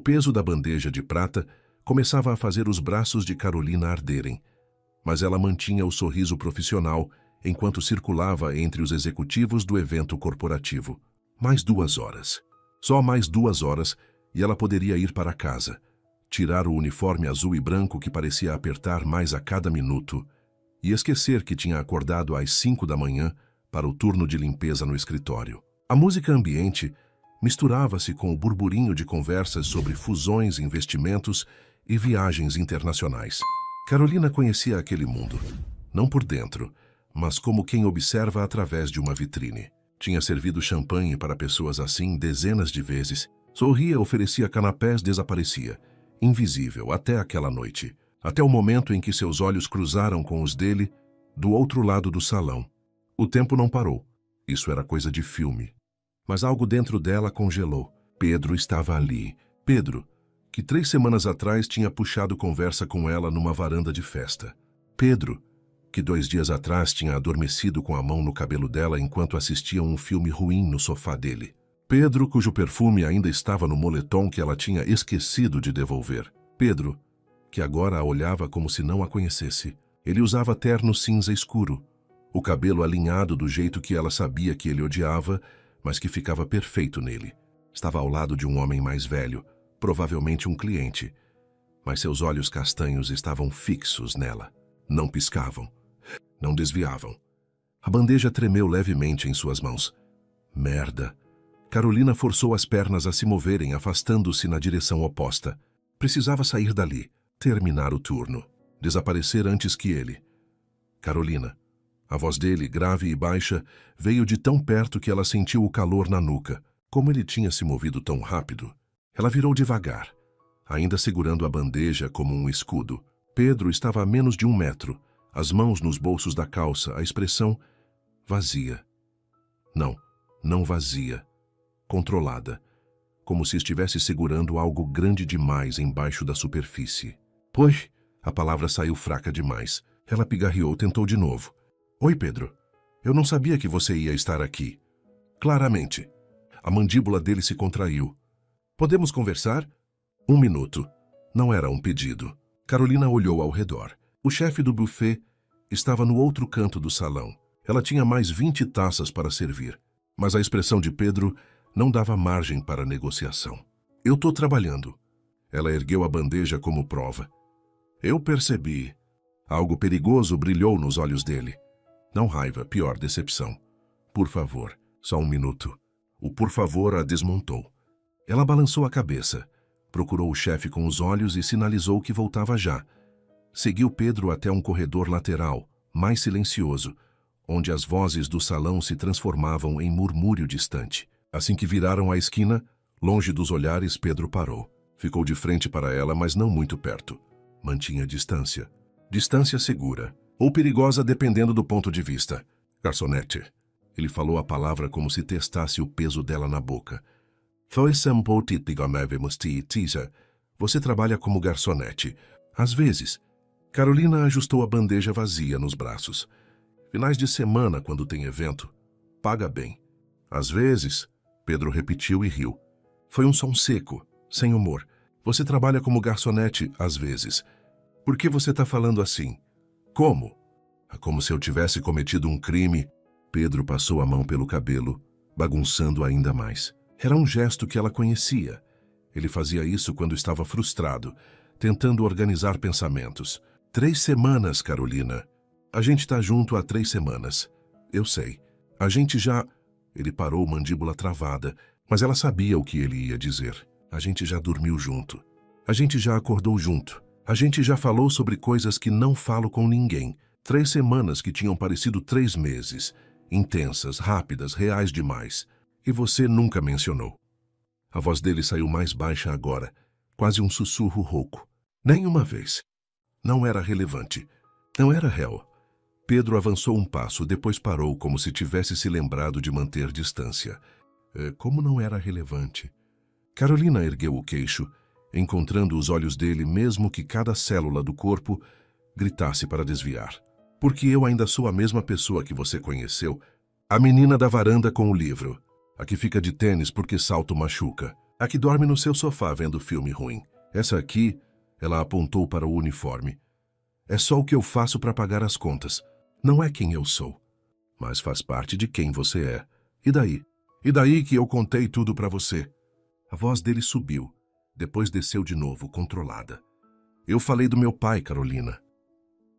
peso da bandeja de prata começava a fazer os braços de Carolina arderem, mas ela mantinha o sorriso profissional enquanto circulava entre os executivos do evento corporativo. Mais 2 horas. Só mais 2 horas e ela poderia ir para casa, tirar o uniforme azul e branco que parecia apertar mais a cada minuto e esquecer que tinha acordado às 5 da manhã para o turno de limpeza no escritório. A música ambiente misturava-se com o burburinho de conversas sobre fusões, investimentos e viagens internacionais. Carolina conhecia aquele mundo, não por dentro, mas como quem observa através de uma vitrine. Tinha servido champanhe para pessoas assim dezenas de vezes. Sorria, oferecia canapés, desaparecia, invisível, até aquela noite. Até o momento em que seus olhos cruzaram com os dele, do outro lado do salão. O tempo não parou. Isso era coisa de filme. Mas algo dentro dela congelou. Pedro estava ali. Pedro, que 3 semanas atrás tinha puxado conversa com ela numa varanda de festa. Pedro, que 2 dias atrás tinha adormecido com a mão no cabelo dela enquanto assistia um filme ruim no sofá dele. Pedro, cujo perfume ainda estava no moletom que ela tinha esquecido de devolver. Pedro, que agora a olhava como se não a conhecesse. Ele usava terno cinza escuro, o cabelo alinhado do jeito que ela sabia que ele odiava, mas que ficava perfeito nele. Estava ao lado de um homem mais velho, provavelmente um cliente, mas seus olhos castanhos estavam fixos nela. Não piscavam, não desviavam. A bandeja tremeu levemente em suas mãos. Merda! Carolina forçou as pernas a se moverem, afastando-se na direção oposta. Precisava sair dali, terminar o turno, desaparecer antes que ele. Carolina. A voz dele, grave e baixa, veio de tão perto que ela sentiu o calor na nuca. Como ele tinha se movido tão rápido? Ela virou devagar, ainda segurando a bandeja como um escudo. Pedro estava a menos de 1 metro, as mãos nos bolsos da calça, a expressão vazia. Não vazia. Controlada, como se estivesse segurando algo grande demais embaixo da superfície. Pois, a palavra saiu fraca demais. Ela pigarreou, tentou de novo. Oi, Pedro. Eu não sabia que você ia estar aqui. Claramente. A mandíbula dele se contraiu. Podemos conversar? 1 minuto. Não era um pedido. Carolina olhou ao redor. O chefe do buffet estava no outro canto do salão. Ela tinha mais 20 taças para servir, mas a expressão de Pedro não dava margem para negociação. Eu tô trabalhando. Ela ergueu a bandeja como prova. Eu percebi. Algo perigoso brilhou nos olhos dele. Não raiva, pior, decepção. Por favor, só 1 minuto. O por favor a desmontou. Ela balançou a cabeça, procurou o chefe com os olhos e sinalizou que voltava já. Seguiu Pedro até um corredor lateral, mais silencioso, onde as vozes do salão se transformavam em murmúrio distante. Assim que viraram a esquina, longe dos olhares, Pedro parou. Ficou de frente para ela, mas não muito perto. Mantinha distância. Distância segura, ou perigosa dependendo do ponto de vista. Garçonete. Ele falou a palavra como se testasse o peso dela na boca. Você trabalha como garçonete. Às vezes. Carolina ajustou a bandeja vazia nos braços. Finais de semana, quando tem evento. Paga bem. Às vezes, Pedro repetiu e riu. Foi um som seco, sem humor. Você trabalha como garçonete às vezes. Por que você está falando assim? Como? Como se eu tivesse cometido um crime. Pedro passou a mão pelo cabelo, bagunçando ainda mais. Era um gesto que ela conhecia. Ele fazia isso quando estava frustrado, tentando organizar pensamentos. 3 semanas, Carolina. A gente tá junto há 3 semanas. Eu sei. A gente já... Ele parou, mandíbula travada, mas ela sabia o que ele ia dizer. A gente já dormiu junto. A gente já acordou junto. A gente já falou sobre coisas que não falo com ninguém. 3 semanas que tinham parecido 3 meses. Intensas, rápidas, reais demais. E você nunca mencionou. A voz dele saiu mais baixa agora, quase um sussurro rouco. Nenhuma vez. Não era relevante. Não era réu. Pedro avançou um passo, depois parou como se tivesse se lembrado de manter distância. Como não era relevante? Carolina ergueu o queixo, encontrando os olhos dele mesmo que cada célula do corpo gritasse para desviar. Porque eu ainda sou a mesma pessoa que você conheceu. A menina da varanda com o livro. A que fica de tênis porque salto machuca. A que dorme no seu sofá vendo filme ruim. Essa aqui, ela apontou para o uniforme. É só o que eu faço para pagar as contas. Não é quem eu sou, mas faz parte de quem você é. E daí? E daí que eu contei tudo para você? A voz dele subiu, depois desceu de novo, controlada. Eu falei do meu pai, Carolina.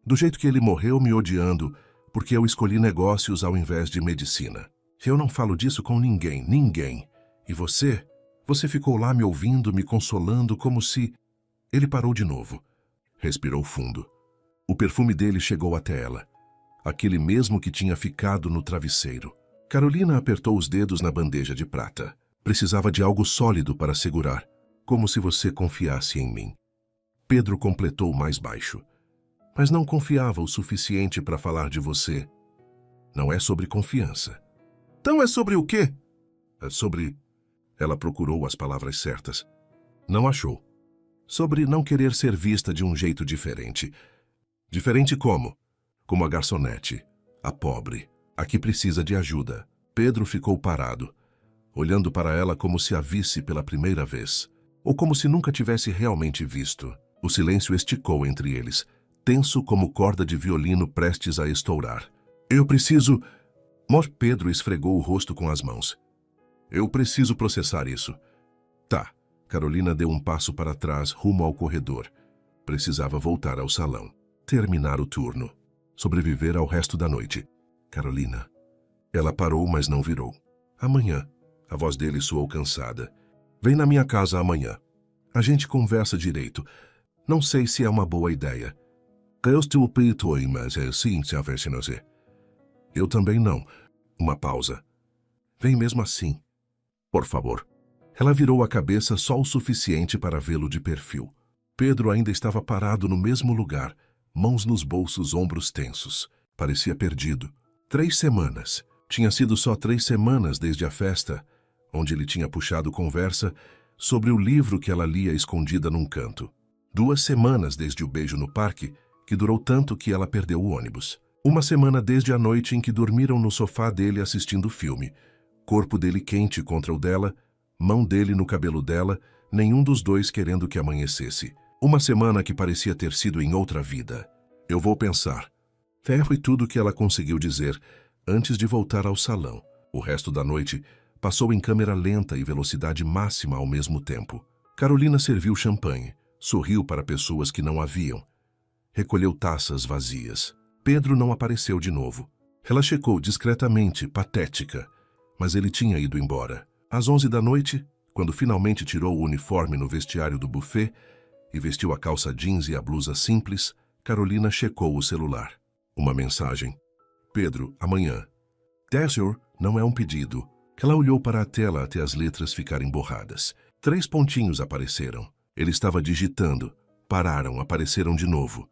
Do jeito que ele morreu me odiando, porque eu escolhi negócios ao invés de medicina. Eu não falo disso com ninguém, ninguém. E você? Você ficou lá me ouvindo, me consolando, como se... Ele parou de novo. Respirou fundo. O perfume dele chegou até ela. Aquele mesmo que tinha ficado no travesseiro. Carolina apertou os dedos na bandeja de prata. Precisava de algo sólido para segurar, como se você confiasse em mim. Pedro completou mais baixo. Mas não confiava o suficiente para falar de você. Não é sobre confiança. Então é sobre o quê? É sobre... Ela procurou as palavras certas. Não achou. Sobre não querer ser vista de um jeito diferente. Diferente como? Como a garçonete, a pobre, a que precisa de ajuda. Pedro ficou parado, olhando para ela como se a visse pela primeira vez, ou como se nunca tivesse realmente visto. O silêncio esticou entre eles, tenso como corda de violino prestes a estourar. Eu preciso... Pedro esfregou o rosto com as mãos. Eu preciso processar isso. Tá. Carolina deu um passo para trás, rumo ao corredor. Precisava voltar ao salão. Terminar o turno. Sobreviver ao resto da noite. Carolina. Ela parou, mas não virou. Amanhã. A voz dele soou cansada. Vem na minha casa amanhã. A gente conversa direito. Não sei se é uma boa ideia. Eu estou perdoe, mas é sim, se você. Eu também não. Uma pausa. Vem mesmo assim. Por favor. Ela virou a cabeça só o suficiente para vê-lo de perfil. Pedro ainda estava parado no mesmo lugar, mãos nos bolsos, ombros tensos. Parecia perdido. 3 semanas. Tinha sido só 3 semanas desde a festa, onde ele tinha puxado conversa sobre o livro que ela lia escondida num canto. 2 semanas desde o beijo no parque, que durou tanto que ela perdeu o ônibus. 1 semana desde a noite em que dormiram no sofá dele assistindo filme. Corpo dele quente contra o dela, mão dele no cabelo dela, nenhum dos dois querendo que amanhecesse. 1 semana que parecia ter sido em outra vida. Eu vou pensar. Foi tudo que ela conseguiu dizer antes de voltar ao salão. O resto da noite passou em câmera lenta e velocidade máxima ao mesmo tempo. Carolina serviu champanhe, sorriu para pessoas que não haviam. Recolheu taças vazias. Pedro não apareceu de novo. Ela checou discretamente, patética, mas ele tinha ido embora. Às 11 da noite, quando finalmente tirou o uniforme no vestiário do buffet e vestiu a calça jeans e a blusa simples, Carolina checou o celular. Uma mensagem. Pedro, amanhã. Descer não é um pedido. Ela olhou para a tela até as letras ficarem borradas. 3 pontinhos apareceram. Ele estava digitando. Pararam, apareceram de novo.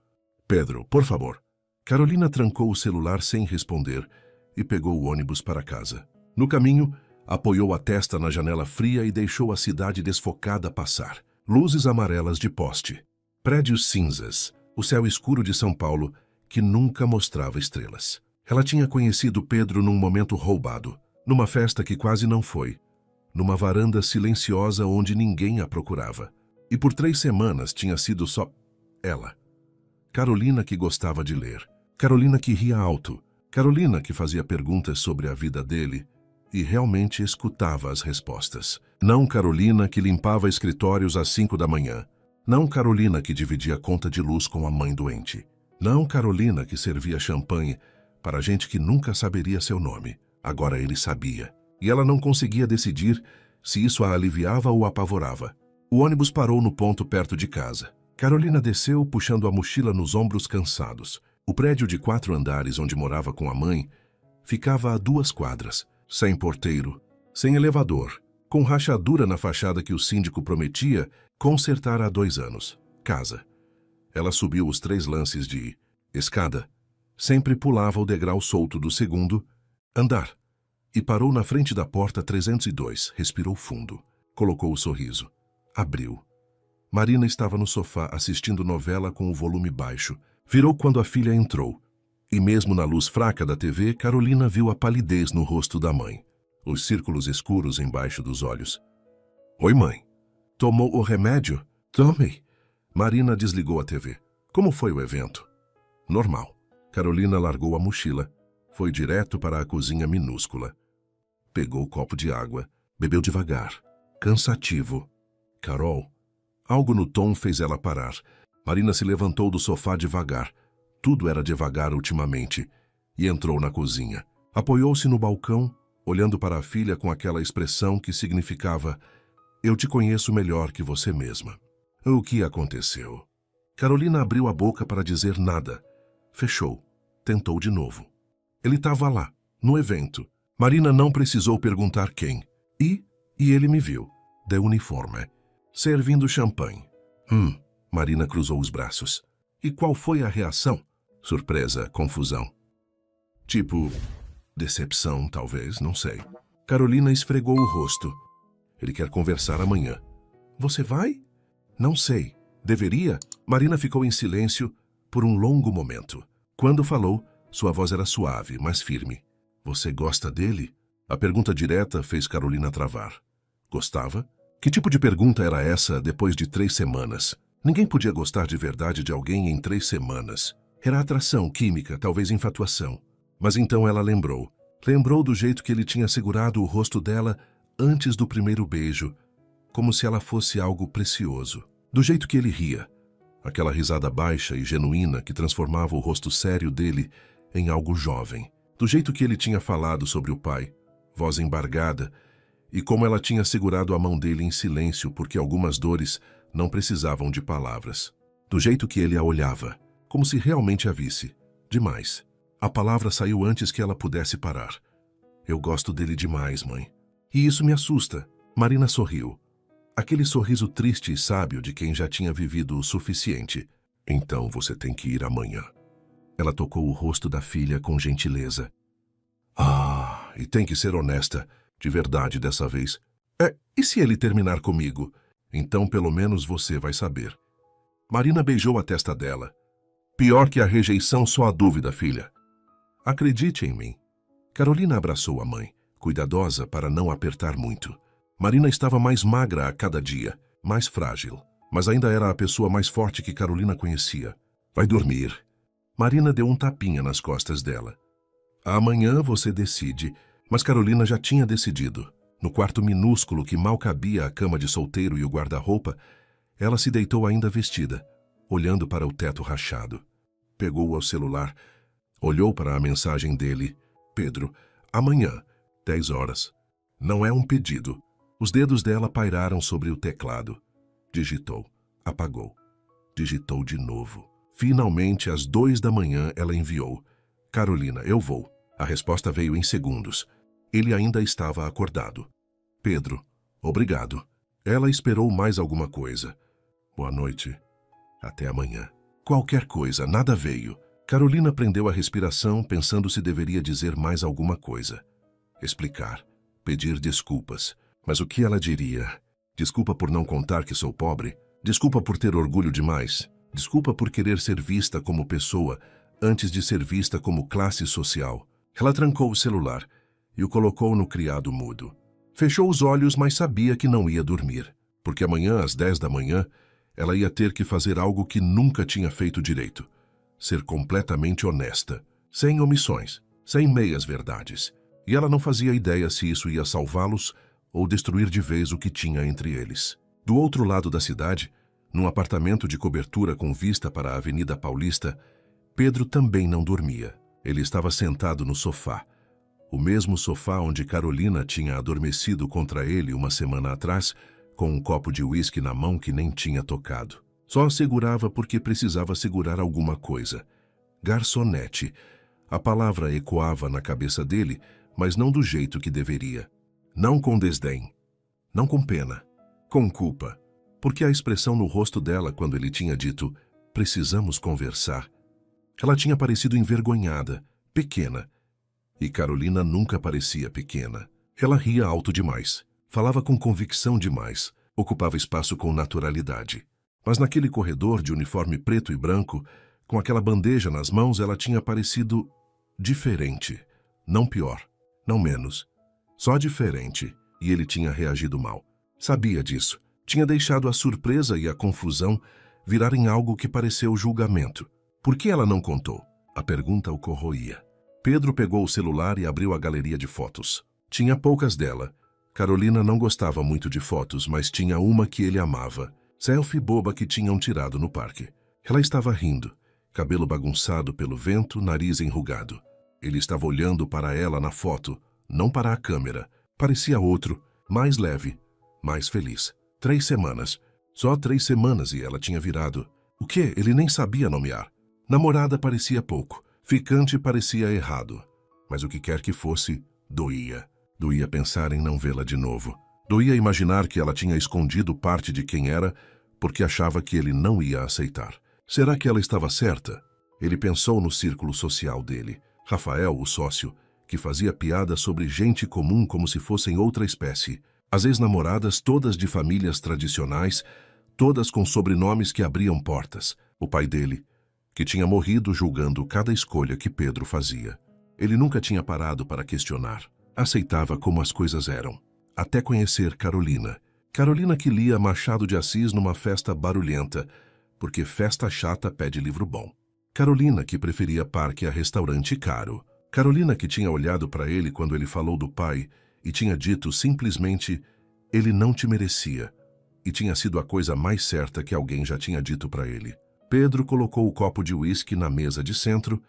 Pedro, por favor. Carolina trancou o celular sem responder e pegou o ônibus para casa. No caminho, apoiou a testa na janela fria e deixou a cidade desfocada passar. Luzes amarelas de poste. Prédios cinzas. O céu escuro de São Paulo, que nunca mostrava estrelas. Ela tinha conhecido Pedro num momento roubado, numa festa que quase não foi, numa varanda silenciosa onde ninguém a procurava. E por 3 semanas tinha sido só ela. Carolina que gostava de ler. Carolina que ria alto. Carolina que fazia perguntas sobre a vida dele e realmente escutava as respostas. Não Carolina que limpava escritórios às 5 da manhã. Não Carolina que dividia conta de luz com a mãe doente. Não Carolina que servia champanhe para gente que nunca saberia seu nome. Agora ele sabia. E ela não conseguia decidir se isso a aliviava ou apavorava. O ônibus parou no ponto perto de casa. Carolina desceu, puxando a mochila nos ombros cansados. O prédio de 4 andares onde morava com a mãe ficava a 2 quadras, sem porteiro, sem elevador, com rachadura na fachada que o síndico prometia consertar há 2 anos. Casa. Ela subiu os 3 lances de escada. Sempre pulava o degrau solto do 2º andar. E parou na frente da porta 302. Respirou fundo. Colocou o sorriso. Abriu. Marina estava no sofá assistindo novela com o volume baixo. Virou quando a filha entrou. E mesmo na luz fraca da TV, Carolina viu a palidez no rosto da mãe. Os círculos escuros embaixo dos olhos. Oi, mãe. Tomou o remédio? Tomei. Marina desligou a TV. Como foi o evento? Normal. Carolina largou a mochila. Foi direto para a cozinha minúscula. Pegou o copo de água. Bebeu devagar. Cansativo. Carol. Algo no tom fez ela parar. Marina se levantou do sofá devagar. Tudo era devagar ultimamente. E entrou na cozinha. Apoiou-se no balcão, olhando para a filha com aquela expressão que significava: eu te conheço melhor que você mesma. O que aconteceu? Carolina abriu a boca para dizer nada. Fechou. Tentou de novo. Ele estava lá, no evento. Marina não precisou perguntar quem. E ele me viu, de uniforme, servindo champanhe. Marina cruzou os braços. E qual foi a reação? Surpresa, confusão. Tipo, decepção, talvez, não sei. Carolina esfregou o rosto. Ele quer conversar amanhã. Você vai? Não sei. Deveria? Marina ficou em silêncio por um longo momento. Quando falou, sua voz era suave, mas firme. Você gosta dele? A pergunta direta fez Carolina travar. Gostava? Que tipo de pergunta era essa depois de 3 semanas? Ninguém podia gostar de verdade de alguém em 3 semanas. Era atração, química, talvez infatuação. Mas então ela lembrou. Lembrou do jeito que ele tinha segurado o rosto dela antes do primeiro beijo, como se ela fosse algo precioso. Do jeito que ele ria. Aquela risada baixa e genuína que transformava o rosto sério dele em algo jovem. Do jeito que ele tinha falado sobre o pai, voz embargada, e como ela tinha segurado a mão dele em silêncio porque algumas dores não precisavam de palavras. Do jeito que ele a olhava, como se realmente a visse. Demais. A palavra saiu antes que ela pudesse parar. Eu gosto dele demais, mãe. E isso me assusta. Marina sorriu. Aquele sorriso triste e sábio de quem já tinha vivido o suficiente. Então você tem que ir amanhã. Ela tocou o rosto da filha com gentileza. E tem que ser honesta, de verdade dessa vez. E se ele terminar comigo? Então pelo menos você vai saber. Marina beijou a testa dela. Pior que a rejeição, só a dúvida, filha. Acredite em mim. Carolina abraçou a mãe, cuidadosa para não apertar muito. Marina estava mais magra a cada dia, mais frágil, mas ainda era a pessoa mais forte que Carolina conhecia. Vai dormir. Marina deu um tapinha nas costas dela. Amanhã você decide, mas Carolina já tinha decidido. No quarto minúsculo que mal cabia a cama de solteiro e o guarda-roupa, ela se deitou ainda vestida, olhando para o teto rachado. Pegou o celular, olhou para a mensagem dele. Pedro, amanhã, 10 horas. Não é um pedido. Os dedos dela pairaram sobre o teclado. Digitou. Apagou. Digitou de novo. Finalmente, às 2 da manhã, ela enviou. Carolina, eu vou. A resposta veio em segundos. Ele ainda estava acordado. Pedro, obrigado. Ela esperou mais alguma coisa. Boa noite. Até amanhã. Qualquer coisa, nada veio. Carolina prendeu a respiração, pensando se deveria dizer mais alguma coisa. Explicar. Pedir desculpas. Mas o que ela diria? Desculpa por não contar que sou pobre? Desculpa por ter orgulho demais? Desculpa por querer ser vista como pessoa antes de ser vista como classe social? Ela trancou o celular e o colocou no criado mudo. Fechou os olhos, mas sabia que não ia dormir, porque amanhã, às 10 da manhã, ela ia ter que fazer algo que nunca tinha feito direito. Ser completamente honesta, sem omissões, sem meias-verdades. E ela não fazia ideia se isso ia salvá-los ou destruir de vez o que tinha entre eles. Do outro lado da cidade, num apartamento de cobertura com vista para a Avenida Paulista, Pedro também não dormia. Ele estava sentado no sofá. O mesmo sofá onde Carolina tinha adormecido contra ele uma semana atrás, com um copo de uísque na mão que nem tinha tocado. Só segurava porque precisava segurar alguma coisa. Garçonete. A palavra ecoava na cabeça dele, mas não do jeito que deveria. Não com desdém. Não com pena. Com culpa. Porque a expressão no rosto dela quando ele tinha dito "precisamos conversar", ela tinha parecido envergonhada, pequena. E Carolina nunca parecia pequena. Ela ria alto demais. Falava com convicção demais. Ocupava espaço com naturalidade. Mas naquele corredor de uniforme preto e branco, com aquela bandeja nas mãos, ela tinha parecido diferente. Não pior, não menos. Só diferente. E ele tinha reagido mal. Sabia disso. Tinha deixado a surpresa e a confusão virar em algo que pareceu julgamento. Por que ela não contou? A pergunta o corroía. Pedro pegou o celular e abriu a galeria de fotos. Tinha poucas dela. Carolina não gostava muito de fotos, mas tinha uma que ele amava. Selfie boba que tinham tirado no parque. Ela estava rindo, cabelo bagunçado pelo vento, nariz enrugado. Ele estava olhando para ela na foto, não para a câmera. Parecia outro, mais leve, mais feliz. 3 semanas. Só 3 semanas e ela tinha virado. O quê? Ele nem sabia nomear. Namorada parecia pouco. Ficante parecia errado. Mas o que quer que fosse, doía. Doía pensar em não vê-la de novo. Doía imaginar que ela tinha escondido parte de quem era porque achava que ele não ia aceitar. Será que ela estava certa? Ele pensou no círculo social dele. Rafael, o sócio, que fazia piada sobre gente comum como se fossem outra espécie. As ex-namoradas, todas de famílias tradicionais, todas com sobrenomes que abriam portas. O pai dele, que tinha morrido julgando cada escolha que Pedro fazia. Ele nunca tinha parado para questionar. Aceitava como as coisas eram. Até conhecer Carolina. Carolina que lia Machado de Assis numa festa barulhenta, porque festa chata pede livro bom. Carolina que preferia parque a restaurante caro. Carolina que tinha olhado para ele quando ele falou do pai e tinha dito simplesmente: ele não te merecia. E tinha sido a coisa mais certa que alguém já tinha dito para ele. Pedro colocou o copo de uísque na mesa de centro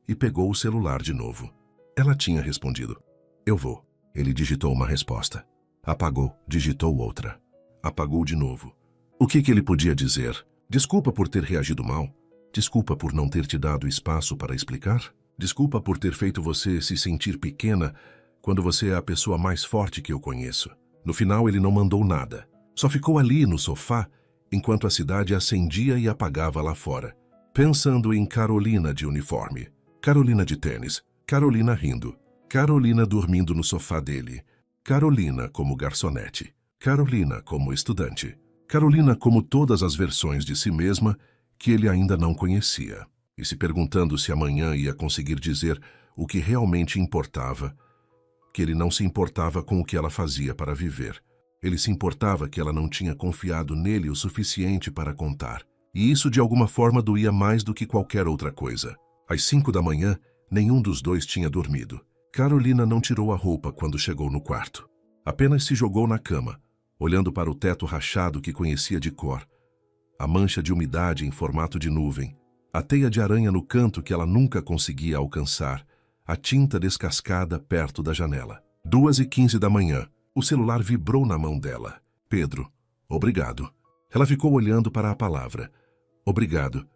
e pegou o celular de novo. Ela tinha respondido. Eu vou. Ele digitou uma resposta. Apagou, digitou outra. Apagou de novo. O que ele podia dizer? Desculpa por ter reagido mal? Desculpa por não ter te dado espaço para explicar? Desculpa por ter feito você se sentir pequena quando você é a pessoa mais forte que eu conheço. No final ele não mandou nada. Só ficou ali no sofá enquanto a cidade acendia e apagava lá fora, pensando em Carolina de uniforme, Carolina de tênis, Carolina rindo, Carolina dormindo no sofá dele, Carolina como garçonete, Carolina como estudante, Carolina como todas as versões de si mesma que ele ainda não conhecia, e se perguntando se amanhã ia conseguir dizer o que realmente importava, que ele não se importava com o que ela fazia para viver. Ele se importava que ela não tinha confiado nele o suficiente para contar. E isso de alguma forma doía mais do que qualquer outra coisa. Às 5 da manhã, nenhum dos dois tinha dormido. Carolina não tirou a roupa quando chegou no quarto. Apenas se jogou na cama, olhando para o teto rachado que conhecia de cor. A mancha de umidade em formato de nuvem. A teia de aranha no canto que ela nunca conseguia alcançar. A tinta descascada perto da janela. 2h15 da manhã. O celular vibrou na mão dela. Pedro, obrigado. Ela ficou olhando para a palavra. Obrigado.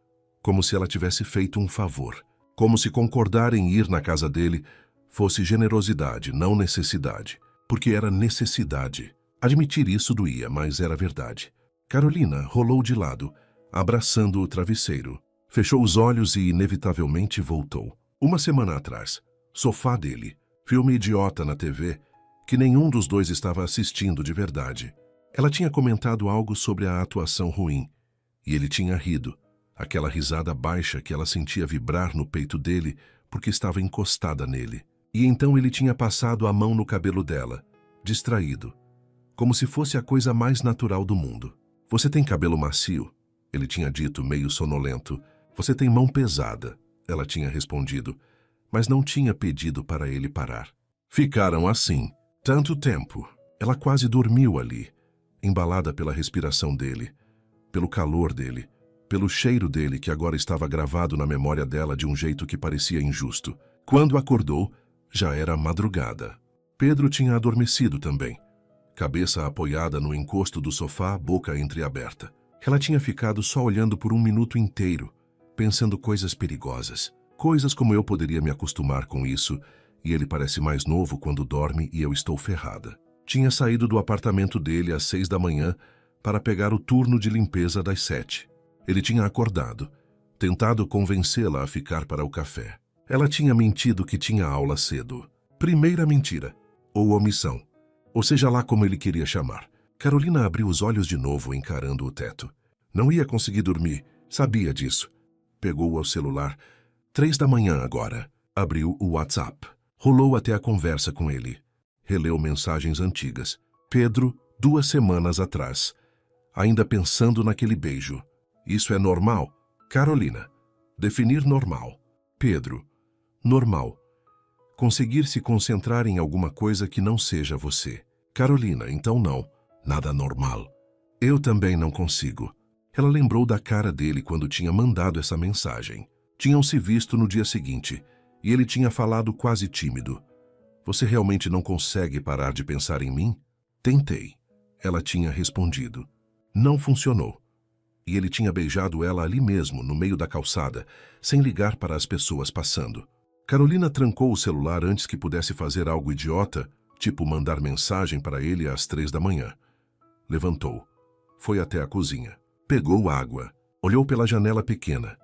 Como se ela tivesse feito um favor. Como se concordar em ir na casa dele fosse generosidade, não necessidade. Porque era necessidade. Admitir isso doía, mas era verdade. Carolina rolou de lado, abraçando o travesseiro. Fechou os olhos e inevitavelmente voltou. 1 semana atrás. Sofá dele. Filme idiota na TV que nenhum dos dois estava assistindo de verdade. Ela tinha comentado algo sobre a atuação ruim, e ele tinha rido, aquela risada baixa que ela sentia vibrar no peito dele porque estava encostada nele. E então ele tinha passado a mão no cabelo dela, distraído, como se fosse a coisa mais natural do mundo. Você tem cabelo macio? Ele tinha dito, meio sonolento. Você tem mão pesada, ela tinha respondido, mas não tinha pedido para ele parar. Ficaram assim. Tanto tempo. Ela quase dormiu ali, embalada pela respiração dele, pelo calor dele, pelo cheiro dele que agora estava gravado na memória dela de um jeito que parecia injusto. Quando acordou, já era madrugada. Pedro tinha adormecido também, cabeça apoiada no encosto do sofá, boca entreaberta. Ela tinha ficado só olhando por 1 minuto inteiro, pensando coisas perigosas. Coisas como eu poderia me acostumar com isso, e ele parece mais novo quando dorme e eu estou ferrada. Tinha saído do apartamento dele às 6 da manhã para pegar o turno de limpeza das 7. Ele tinha acordado, tentado convencê-la a ficar para o café. Ela tinha mentido que tinha aula cedo. Primeira mentira, ou omissão, ou seja lá como ele queria chamar. Carolina abriu os olhos de novo encarando o teto. Não ia conseguir dormir, sabia disso. Pegou o celular. 3 da manhã agora. Abriu o WhatsApp. Rolou até a conversa com ele. Releu mensagens antigas. Pedro, 2 semanas atrás, ainda pensando naquele beijo. Isso é normal? Carolina. Definir normal. Pedro. Normal. Conseguir se concentrar em alguma coisa que não seja você. Carolina, então não. Nada normal. Eu também não consigo. Ela lembrou da cara dele quando tinha mandado essa mensagem. Tinham se visto no dia seguinte, e ele tinha falado quase tímido. Você realmente não consegue parar de pensar em mim? Tentei. Ela tinha respondido. Não funcionou. E ele tinha beijado ela ali mesmo, no meio da calçada, sem ligar para as pessoas passando. Carolina trancou o celular antes que pudesse fazer algo idiota, tipo mandar mensagem para ele às 3 da manhã. Levantou. Foi até a cozinha. Pegou água. Olhou pela janela pequena.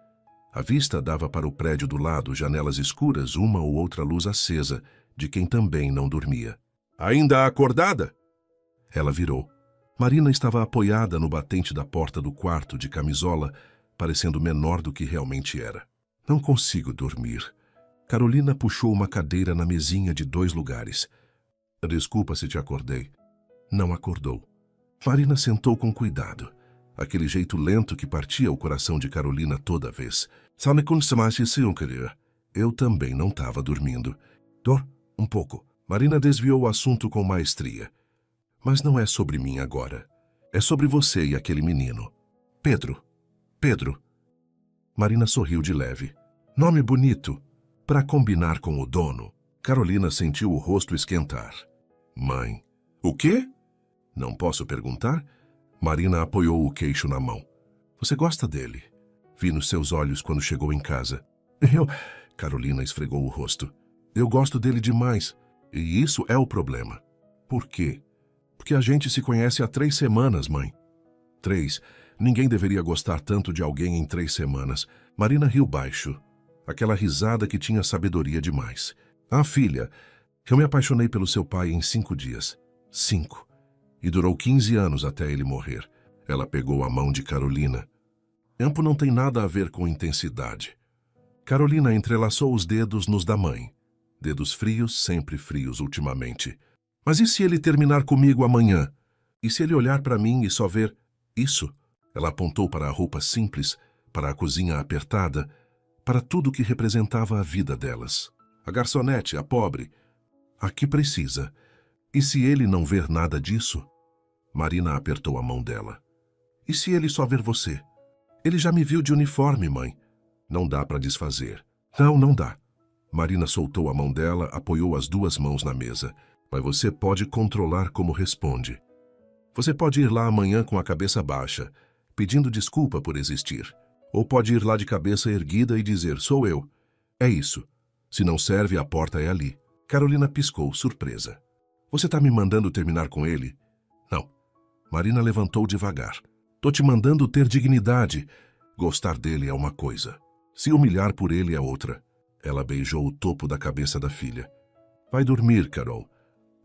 A vista dava para o prédio do lado, janelas escuras, uma ou outra luz acesa, de quem também não dormia. Ainda acordada? Ela virou. Marina estava apoiada no batente da porta do quarto, de camisola, parecendo menor do que realmente era. Não consigo dormir. Carolina puxou uma cadeira na mesinha de 2 lugares. Desculpa se te acordei. Não acordou. Marina sentou com cuidado. Aquele jeito lento que partia o coração de Carolina toda vez. Eu também não estava dormindo. Dor? Um pouco. Marina desviou o assunto com maestria. Mas não é sobre mim agora. É sobre você e aquele menino. Pedro. Pedro. Marina sorriu de leve. Nome bonito. Para combinar com o dono. Carolina sentiu o rosto esquentar. Mãe. O quê? Não posso perguntar? Marina apoiou o queixo na mão. Você gosta dele? Vi nos seus olhos quando chegou em casa. Carolina esfregou o rosto. Eu gosto dele demais. E isso é o problema. Por quê? Porque a gente se conhece há 3 semanas, mãe. 3. Ninguém deveria gostar tanto de alguém em 3 semanas. Marina riu baixo. Aquela risada que tinha sabedoria demais. Ah, filha, eu me apaixonei pelo seu pai em 5 dias. 5. E durou 15 anos até ele morrer. Ela pegou a mão de Carolina. Tempo não tem nada a ver com intensidade. Carolina entrelaçou os dedos nos da mãe. Dedos frios, sempre frios ultimamente. Mas e se ele terminar comigo amanhã? E se ele olhar para mim e só ver isso? Ela apontou para a roupa simples, para a cozinha apertada, para tudo que representava a vida delas. A garçonete, a pobre. A que precisa. E se ele não ver nada disso? Marina apertou a mão dela. E se ele só ver você? Ele já me viu de uniforme, mãe. Não dá para desfazer. Não, não dá. Marina soltou a mão dela, apoiou as 2 mãos na mesa. Mas você pode controlar como responde. Você pode ir lá amanhã com a cabeça baixa, pedindo desculpa por existir. Ou pode ir lá de cabeça erguida e dizer, sou eu. É isso. Se não serve, a porta é ali. Carolina piscou, surpresa. Você tá me mandando terminar com ele? Não. Marina levantou devagar. Tô te mandando ter dignidade. Gostar dele é uma coisa. Se humilhar por ele é outra. Ela beijou o topo da cabeça da filha. Vai dormir, Carol.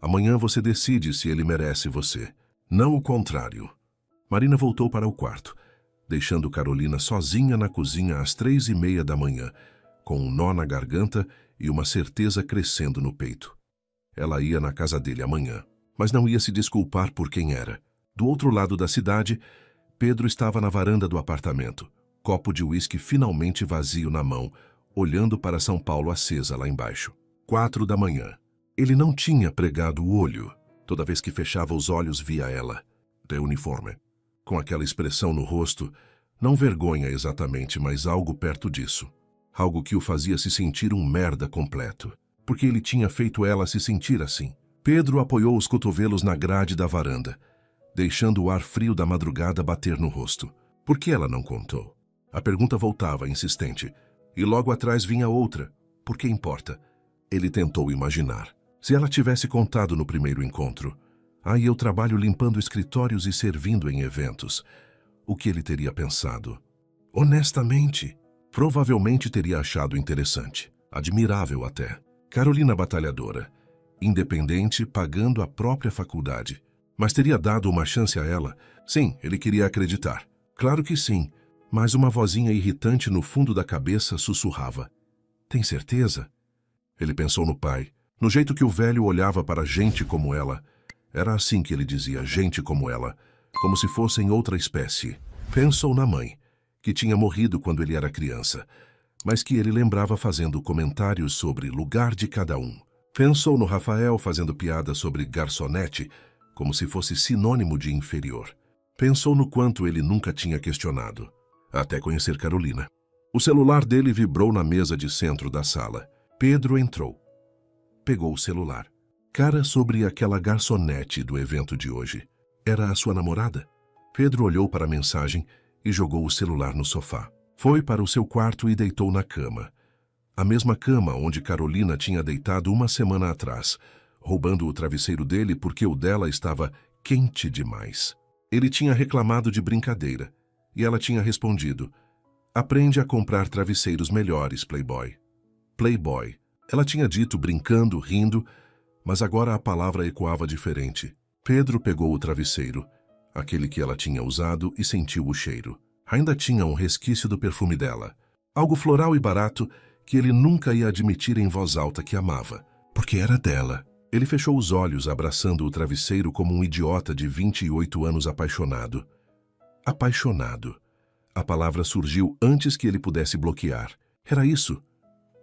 Amanhã você decide se ele merece você. Não o contrário. Marina voltou para o quarto, deixando Carolina sozinha na cozinha às 3:30 da manhã, com um nó na garganta e uma certeza crescendo no peito. Ela ia na casa dele amanhã, mas não ia se desculpar por quem era. Do outro lado da cidade, Pedro estava na varanda do apartamento, copo de uísque finalmente vazio na mão, olhando para São Paulo acesa lá embaixo. 4 da manhã. Ele não tinha pregado o olho. Toda vez que fechava os olhos via ela, de uniforme, com aquela expressão no rosto, não vergonha exatamente, mas algo perto disso. Algo que o fazia se sentir um merda completo, porque ele tinha feito ela se sentir assim. Pedro apoiou os cotovelos na grade da varanda, deixando o ar frio da madrugada bater no rosto. Por que ela não contou? A pergunta voltava, insistente, e logo atrás vinha outra. Por que importa? Ele tentou imaginar. Se ela tivesse contado no primeiro encontro, aí eu trabalho limpando escritórios e servindo em eventos, o que ele teria pensado? Honestamente, provavelmente teria achado interessante, admirável até. Carolina batalhadora, independente, pagando a própria faculdade. Mas teria dado uma chance a ela? Sim, ele queria acreditar. Claro que sim, mas uma vozinha irritante no fundo da cabeça sussurrava. Tem certeza? Ele pensou no pai, no jeito que o velho olhava para gente como ela. Era assim que ele dizia, gente como ela, como se fossem outra espécie. Pensou na mãe, que tinha morrido quando ele era criança, mas que ele lembrava fazendo comentários sobre lugar de cada um. Pensou no Rafael fazendo piada sobre garçonete, como se fosse sinônimo de inferior. Pensou no quanto ele nunca tinha questionado, até conhecer Carolina. O celular dele vibrou na mesa de centro da sala. Pedro entrou. Pegou o celular. Cara sobre aquela garçonete do evento de hoje. Era a sua namorada? Pedro olhou para a mensagem e jogou o celular no sofá. Foi para o seu quarto e deitou na cama. A mesma cama onde Carolina tinha deitado uma semana atrás, roubando o travesseiro dele porque o dela estava quente demais. Ele tinha reclamado de brincadeira, e ela tinha respondido: aprende a comprar travesseiros melhores, Playboy. Playboy. Ela tinha dito brincando, rindo, mas agora a palavra ecoava diferente. Pedro pegou o travesseiro, aquele que ela tinha usado, e sentiu o cheiro. Ainda tinha um resquício do perfume dela. Algo floral e barato que ele nunca ia admitir em voz alta que amava, porque era dela. Ele fechou os olhos, abraçando o travesseiro como um idiota de 28 anos apaixonado. Apaixonado. A palavra surgiu antes que ele pudesse bloquear. Era isso.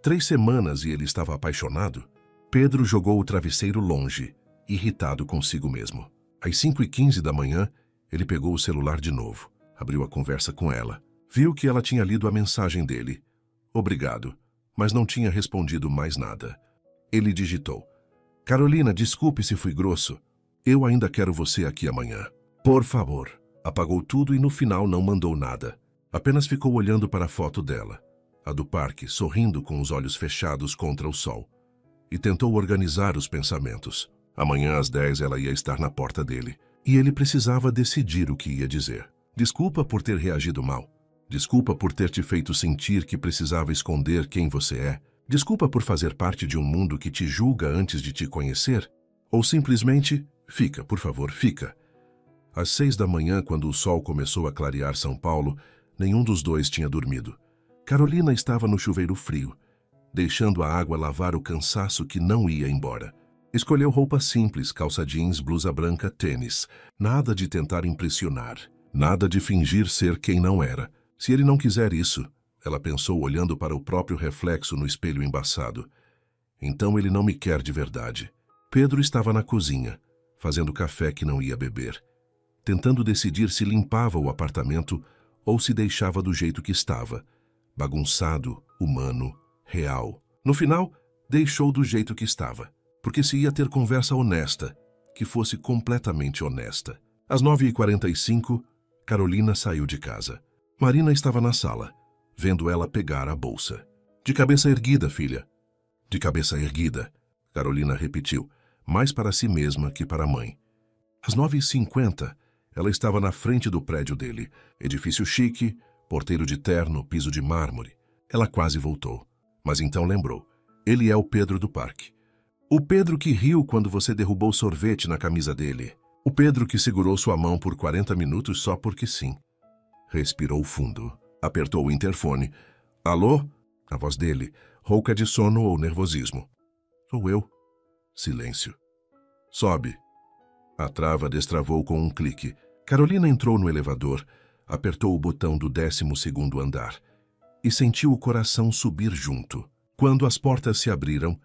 3 semanas e ele estava apaixonado? Pedro jogou o travesseiro longe, irritado consigo mesmo. Às 5h15 da manhã, ele pegou o celular de novo. Abriu a conversa com ela. Viu que ela tinha lido a mensagem dele. Obrigado, mas não tinha respondido mais nada. Ele digitou: Carolina, desculpe se fui grosso. Eu ainda quero você aqui amanhã. Por favor. Apagou tudo e no final não mandou nada. Apenas ficou olhando para a foto dela, a do parque, sorrindo com os olhos fechados contra o sol. E tentou organizar os pensamentos. Amanhã às 10 ela ia estar na porta dele. E ele precisava decidir o que ia dizer. Desculpa por ter reagido mal. Desculpa por ter te feito sentir que precisava esconder quem você é. Desculpa por fazer parte de um mundo que te julga antes de te conhecer. Ou simplesmente, fica, por favor, fica. Às 6 da manhã, quando o sol começou a clarear São Paulo, nenhum dos dois tinha dormido. Carolina estava no chuveiro frio, deixando a água lavar o cansaço que não ia embora. Escolheu roupa simples, calça jeans, blusa branca, tênis. Nada de tentar impressionar. Nada de fingir ser quem não era. Se ele não quiser isso, ela pensou olhando para o próprio reflexo no espelho embaçado. Então ele não me quer de verdade. Pedro estava na cozinha, fazendo café que não ia beber, tentando decidir se limpava o apartamento ou se deixava do jeito que estava, bagunçado, humano, real. No final, deixou do jeito que estava, porque se ia ter conversa honesta, que fosse completamente honesta. Às 9h45, Carolina saiu de casa. Marina estava na sala, vendo ela pegar a bolsa. De cabeça erguida, filha. De cabeça erguida, Carolina repetiu, mais para si mesma que para a mãe. Às 9h50, ela estava na frente do prédio dele, edifício chique, porteiro de terno, piso de mármore. Ela quase voltou, mas então lembrou. Ele é o Pedro do parque. O Pedro que riu quando você derrubou sorvete na camisa dele. O Pedro que segurou sua mão por 40 minutos só porque sim. Respirou fundo. Apertou o interfone. Alô? A voz dele, rouca de sono ou nervosismo. Sou eu. Silêncio. Sobe. A trava destravou com um clique. Carolina entrou no elevador, apertou o botão do 12º andar e sentiu o coração subir junto. Quando as portas se abriram,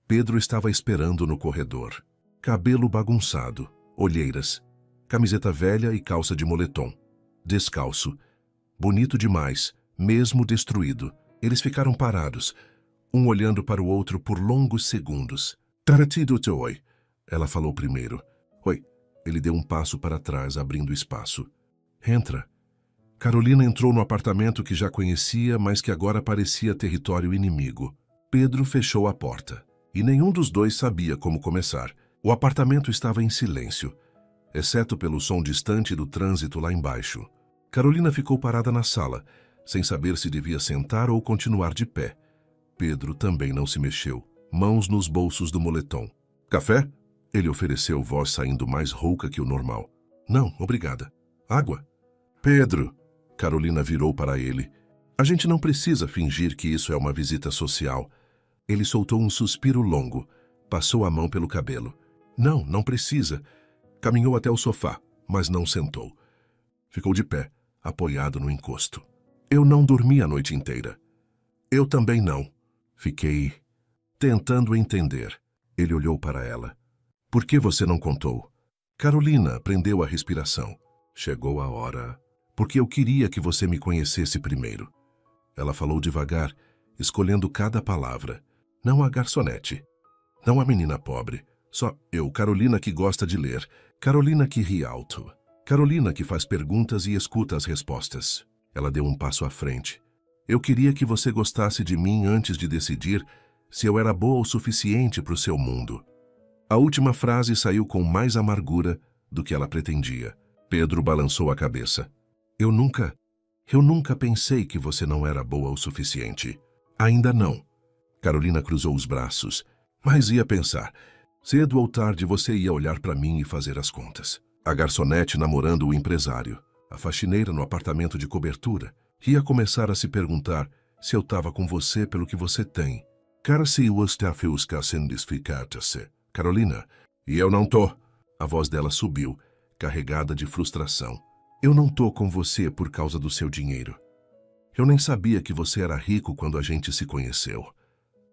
Pedro estava esperando no corredor. Cabelo bagunçado, olheiras, camiseta velha e calça de moletom. Descalço. Bonito demais, mesmo destruído. Eles ficaram parados, um olhando para o outro por longos segundos. Taratido oi. Ela falou primeiro. Oi. Ele deu um passo para trás, abrindo espaço. Entra. Carolina entrou no apartamento que já conhecia, mas que agora parecia território inimigo. Pedro fechou a porta. E nenhum dos dois sabia como começar. O apartamento estava em silêncio, exceto pelo som distante do trânsito lá embaixo. Carolina ficou parada na sala, sem saber se devia sentar ou continuar de pé. Pedro também não se mexeu, mãos nos bolsos do moletom. Café? Ele ofereceu, voz saindo mais rouca que o normal. Não, obrigada. Água? Pedro! Carolina virou para ele. A gente não precisa fingir que isso é uma visita social. Ele soltou um suspiro longo, passou a mão pelo cabelo. Não, não precisa. Caminhou até o sofá, mas não sentou. Ficou de pé, apoiado no encosto. Eu não dormi a noite inteira. Eu também não. Fiquei tentando entender. Ele olhou para ela. Por que você não contou? Carolina prendeu a respiração. Chegou a hora. Porque eu queria que você me conhecesse primeiro. Ela falou devagar, escolhendo cada palavra. Não a garçonete. Não a menina pobre. Só eu, Carolina que gosta de ler. Carolina que ri alto. Carolina que faz perguntas e escuta as respostas. Ela deu um passo à frente. Eu queria que você gostasse de mim antes de decidir se eu era boa o suficiente para o seu mundo. A última frase saiu com mais amargura do que ela pretendia. Pedro balançou a cabeça. Eu nunca pensei que você não era boa o suficiente. Ainda não. Carolina cruzou os braços. Mas ia pensar. Cedo ou tarde você ia olhar para mim e fazer as contas. A garçonete namorando o empresário. A faxineira no apartamento de cobertura. Ia começar a se perguntar se eu estava com você pelo que você tem. Cara, se você está sendo desficada-se. Carolina, e eu não tô. A voz dela subiu, carregada de frustração. Eu não tô com você por causa do seu dinheiro. Eu nem sabia que você era rico quando a gente se conheceu.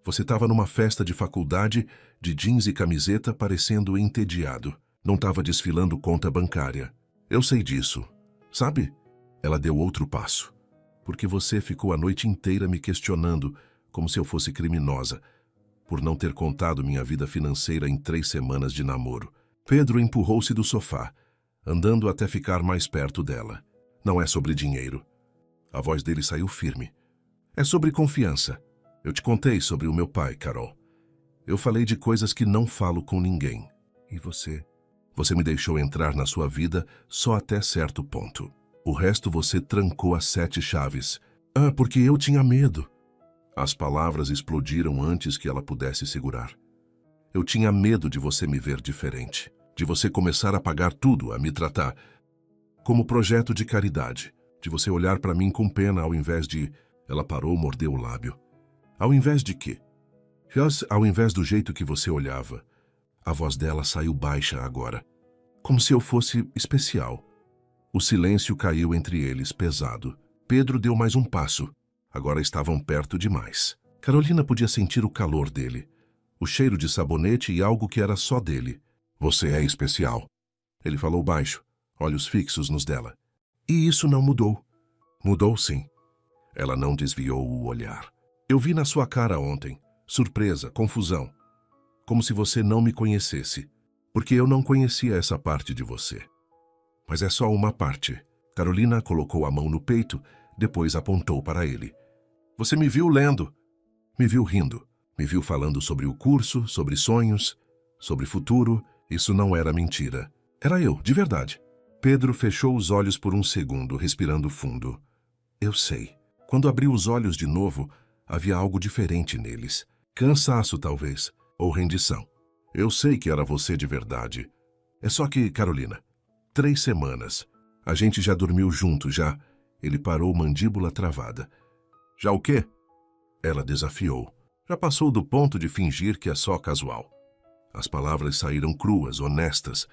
Você estava numa festa de faculdade, de jeans e camiseta, parecendo entediado. Não estava desfilando conta bancária. Eu sei disso. Sabe? Ela deu outro passo. Porque você ficou a noite inteira me questionando como se eu fosse criminosa, por não ter contado minha vida financeira em 3 semanas de namoro. Pedro empurrou-se do sofá, andando até ficar mais perto dela. Não é sobre dinheiro. A voz dele saiu firme. É sobre confiança. Eu te contei sobre o meu pai, Carol. Eu falei de coisas que não falo com ninguém. E você? Você me deixou entrar na sua vida só até certo ponto. O resto você trancou as 7 chaves. Ah, porque eu tinha medo. As palavras explodiram antes que ela pudesse segurar. Eu tinha medo de você me ver diferente, de você começar a pagar tudo, a me tratar como projeto de caridade, de você olhar para mim com pena ao invés de... Ela parou, mordeu o lábio. Ao invés de quê? Ao invés do jeito que você olhava. A voz dela saiu baixa agora, como se eu fosse especial. O silêncio caiu entre eles, pesado. Pedro deu mais um passo. Agora estavam perto demais. Carolina podia sentir o calor dele, o cheiro de sabonete e algo que era só dele. Você é especial. Ele falou baixo, olhos fixos nos dela. E isso não mudou. Mudou sim. Ela não desviou o olhar. Eu vi na sua cara ontem, surpresa, confusão. Como se você não me conhecesse, porque eu não conhecia essa parte de você. Mas é só uma parte. Carolina colocou a mão no peito, depois apontou para ele. Você me viu lendo, me viu rindo, me viu falando sobre o curso, sobre sonhos, sobre futuro. Isso não era mentira. Era eu, de verdade. Pedro fechou os olhos por um segundo, respirando fundo. Eu sei. Quando abriu os olhos de novo, havia algo diferente neles. Cansaço, talvez, ou rendição. Eu sei que era você de verdade. É só que, Carolina, 3 semanas. A gente já dormiu junto, já. Ele parou, mandíbula travada. Já o quê? Ela desafiou. Já passou do ponto de fingir que é só casual. As palavras saíram cruas, honestas.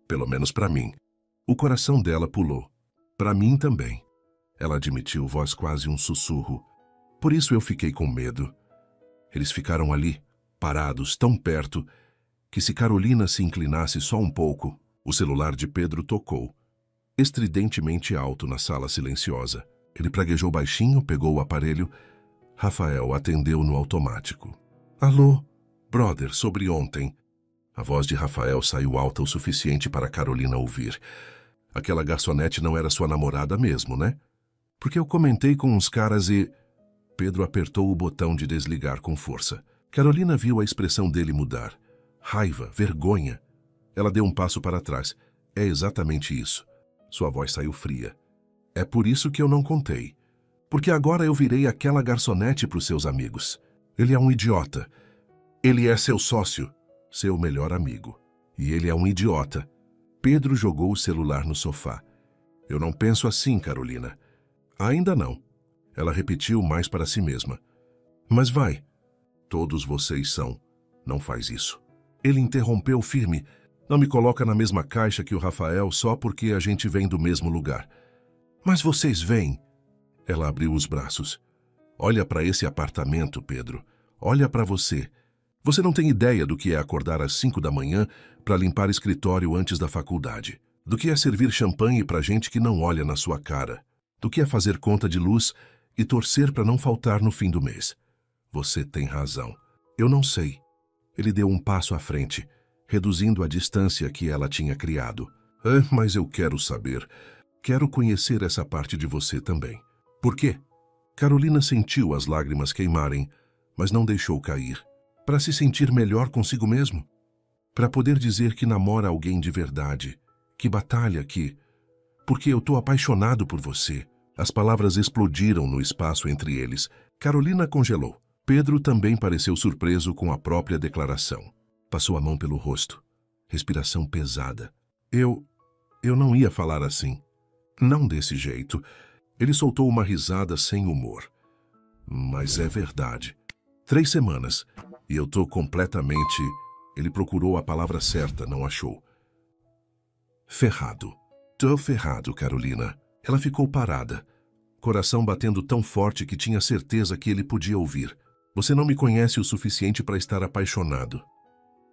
Pelo menos para mim. O coração dela pulou. Para mim também. Ela admitiu, voz quase um sussurro. Por isso eu fiquei com medo. Eles ficaram ali, parados, tão perto, que se Carolina se inclinasse só um pouco, o celular de Pedro tocou, estridentemente alto na sala silenciosa. Ele praguejou baixinho, pegou o aparelho. Rafael atendeu no automático. Alô, brother, sobre ontem. A voz de Rafael saiu alta o suficiente para Carolina ouvir. Aquela garçonete não era sua namorada mesmo, né? Porque eu comentei com uns caras e... Pedro apertou o botão de desligar com força. Carolina viu a expressão dele mudar. Raiva, vergonha. Ela deu um passo para trás. É exatamente isso. Sua voz saiu fria. É por isso que eu não contei. Porque agora eu virei aquela garçonete para os seus amigos. Ele é um idiota. Ele é seu sócio, seu melhor amigo. E ele é um idiota. Pedro jogou o celular no sofá. Eu não penso assim, Carolina. Ainda não. Ela repetiu mais para si mesma. Mas vai. Todos vocês são. Não faz isso. Ele interrompeu firme. Não me coloca na mesma caixa que o Rafael só porque a gente vem do mesmo lugar. Mas vocês vêm. Ela abriu os braços. Olha para esse apartamento, Pedro. Olha para você. Você não tem ideia do que é acordar às 5 da manhã para limpar escritório antes da faculdade. Do que é servir champanhe para gente que não olha na sua cara. Do que é fazer conta de luz e torcer para não faltar no fim do mês. Você tem razão. Eu não sei. Ele deu um passo à frente, reduzindo a distância que ela tinha criado. Mas eu quero saber. Quero conhecer essa parte de você também. Por quê? Carolina sentiu as lágrimas queimarem, mas não deixou cair. Para se sentir melhor consigo mesmo. Para poder dizer que namora alguém de verdade. Que batalha, que... Porque eu tô apaixonado por você. As palavras explodiram no espaço entre eles. Carolina congelou. Pedro também pareceu surpreso com a própria declaração. Passou a mão pelo rosto. Respiração pesada. Eu não ia falar assim. Não desse jeito. Ele soltou uma risada sem humor. Mas é verdade. 3 semanas. E eu tô completamente... Ele procurou a palavra certa, não achou. Ferrado. Tô ferrado, Carolina. Ela ficou parada. Coração batendo tão forte que tinha certeza que ele podia ouvir. Você não me conhece o suficiente para estar apaixonado.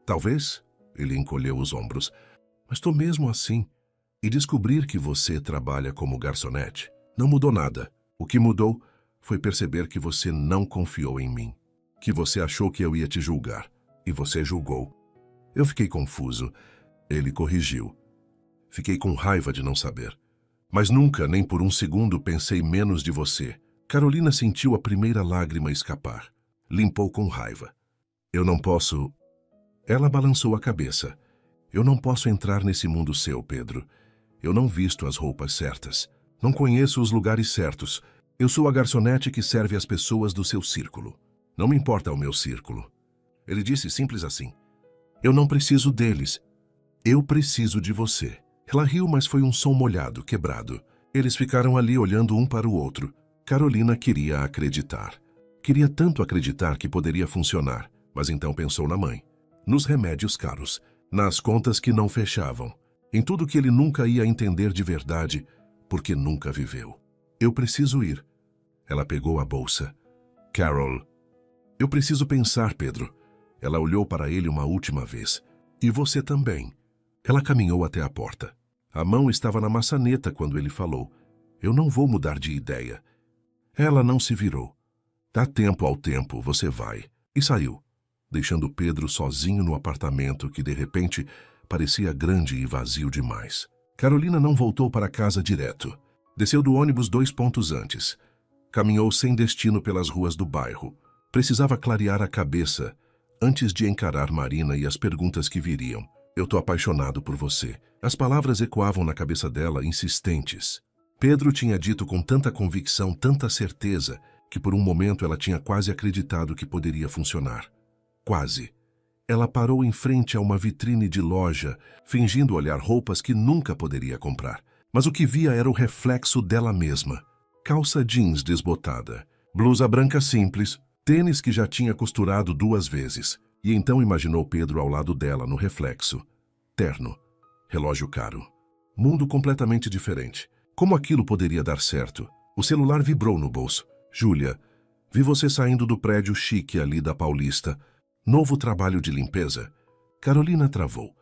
Talvez, ele encolheu os ombros, mas tô mesmo assim. E descobrir que você trabalha como garçonete não mudou nada. O que mudou foi perceber que você não confiou em mim. Que você achou que eu ia te julgar. E você julgou. Eu fiquei confuso. Ele corrigiu. Fiquei com raiva de não saber. Mas nunca, nem por um segundo, pensei menos de você. Carolina sentiu a primeira lágrima escapar. Limpou com raiva. Eu não posso... Ela balançou a cabeça. Eu não posso entrar nesse mundo seu, Pedro. Eu não visto as roupas certas. Não conheço os lugares certos. Eu sou a garçonete que serve as pessoas do seu círculo. Não me importa o meu círculo. Ele disse simples assim. Eu não preciso deles. Eu preciso de você. Ela riu, mas foi um som molhado, quebrado. Eles ficaram ali olhando um para o outro. Carolina queria acreditar. Queria tanto acreditar que poderia funcionar, mas então pensou na mãe. Nos remédios caros, nas contas que não fechavam, em tudo que ele nunca ia entender de verdade, porque nunca viveu. Eu preciso ir. Ela pegou a bolsa. Carol. Eu preciso pensar, Pedro. Ela olhou para ele uma última vez. E você também. Ela caminhou até a porta. A mão estava na maçaneta quando ele falou. Eu não vou mudar de ideia. Ela não se virou. Dá tempo ao tempo, você vai. E saiu, deixando Pedro sozinho no apartamento que, de repente, parecia grande e vazio demais. Carolina não voltou para casa direto. Desceu do ônibus 2 pontos antes. Caminhou sem destino pelas ruas do bairro. Precisava clarear a cabeça antes de encarar Marina e as perguntas que viriam. Eu tô apaixonado por você. As palavras ecoavam na cabeça dela, insistentes. Pedro tinha dito com tanta convicção, tanta certeza, que por um momento ela tinha quase acreditado que poderia funcionar. Quase. Ela parou em frente a uma vitrine de loja, fingindo olhar roupas que nunca poderia comprar. Mas o que via era o reflexo dela mesma. Calça jeans desbotada, blusa branca simples, tênis que já tinha costurado 2 vezes. E então imaginou Pedro ao lado dela no reflexo. Terno. Relógio caro. Mundo completamente diferente. Como aquilo poderia dar certo? O celular vibrou no bolso. Júlia, vi você saindo do prédio chique ali da Paulista. Novo trabalho de limpeza? Carolina travou.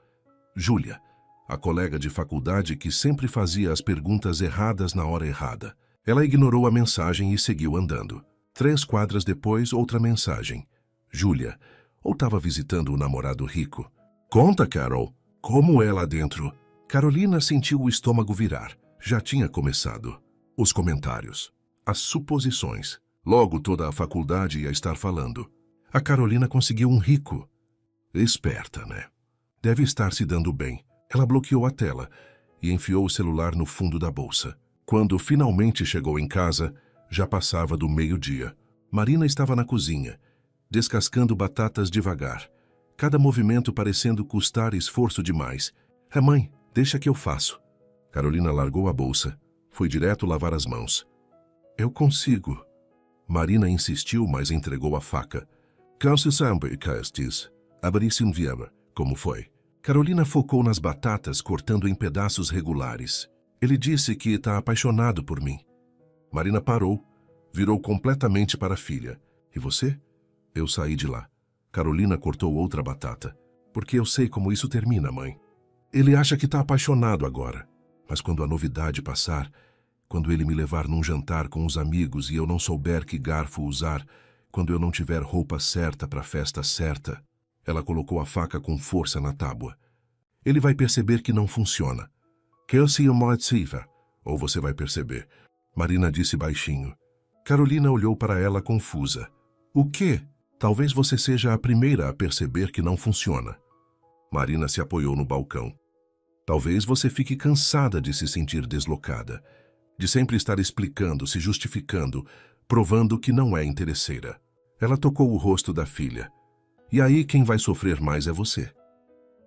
Júlia, a colega de faculdade que sempre fazia as perguntas erradas na hora errada. Ela ignorou a mensagem e seguiu andando. 3 quadras depois, outra mensagem. Júlia, ou estava visitando o namorado rico? Conta, Carol. Como é lá dentro? Carolina sentiu o estômago virar. Já tinha começado. Os comentários. As suposições. Logo toda a faculdade ia estar falando. A Carolina conseguiu um rico. Esperta, né? Deve estar se dando bem. Ela bloqueou a tela e enfiou o celular no fundo da bolsa. Quando finalmente chegou em casa, já passava do meio-dia. Marina estava na cozinha, descascando batatas devagar. Cada movimento parecendo custar esforço demais. Mãe, deixa que eu faço. Carolina largou a bolsa. Foi direto lavar as mãos. Eu consigo. Marina insistiu, mas entregou a faca. Calce sempre castes. Abrisse um viema. Como foi? Carolina focou nas batatas, cortando em pedaços regulares. Ele disse que está apaixonado por mim. Marina parou, virou completamente para a filha. E você? Eu saí de lá. Carolina cortou outra batata. Porque eu sei como isso termina, mãe. Ele acha que está apaixonado agora. Mas quando a novidade passar, quando ele me levar num jantar com os amigos e eu não souber que garfo usar, quando eu não tiver roupa certa para a festa certa, ela colocou a faca com força na tábua. Ele vai perceber que não funciona. Que eu se amotiva, ou você vai perceber. Marina disse baixinho. Carolina olhou para ela confusa. O quê? Talvez você seja a primeira a perceber que não funciona. Marina se apoiou no balcão. Talvez você fique cansada de se sentir deslocada, de sempre estar explicando, se justificando, provando que não é interesseira. Ela tocou o rosto da filha. E aí quem vai sofrer mais é você.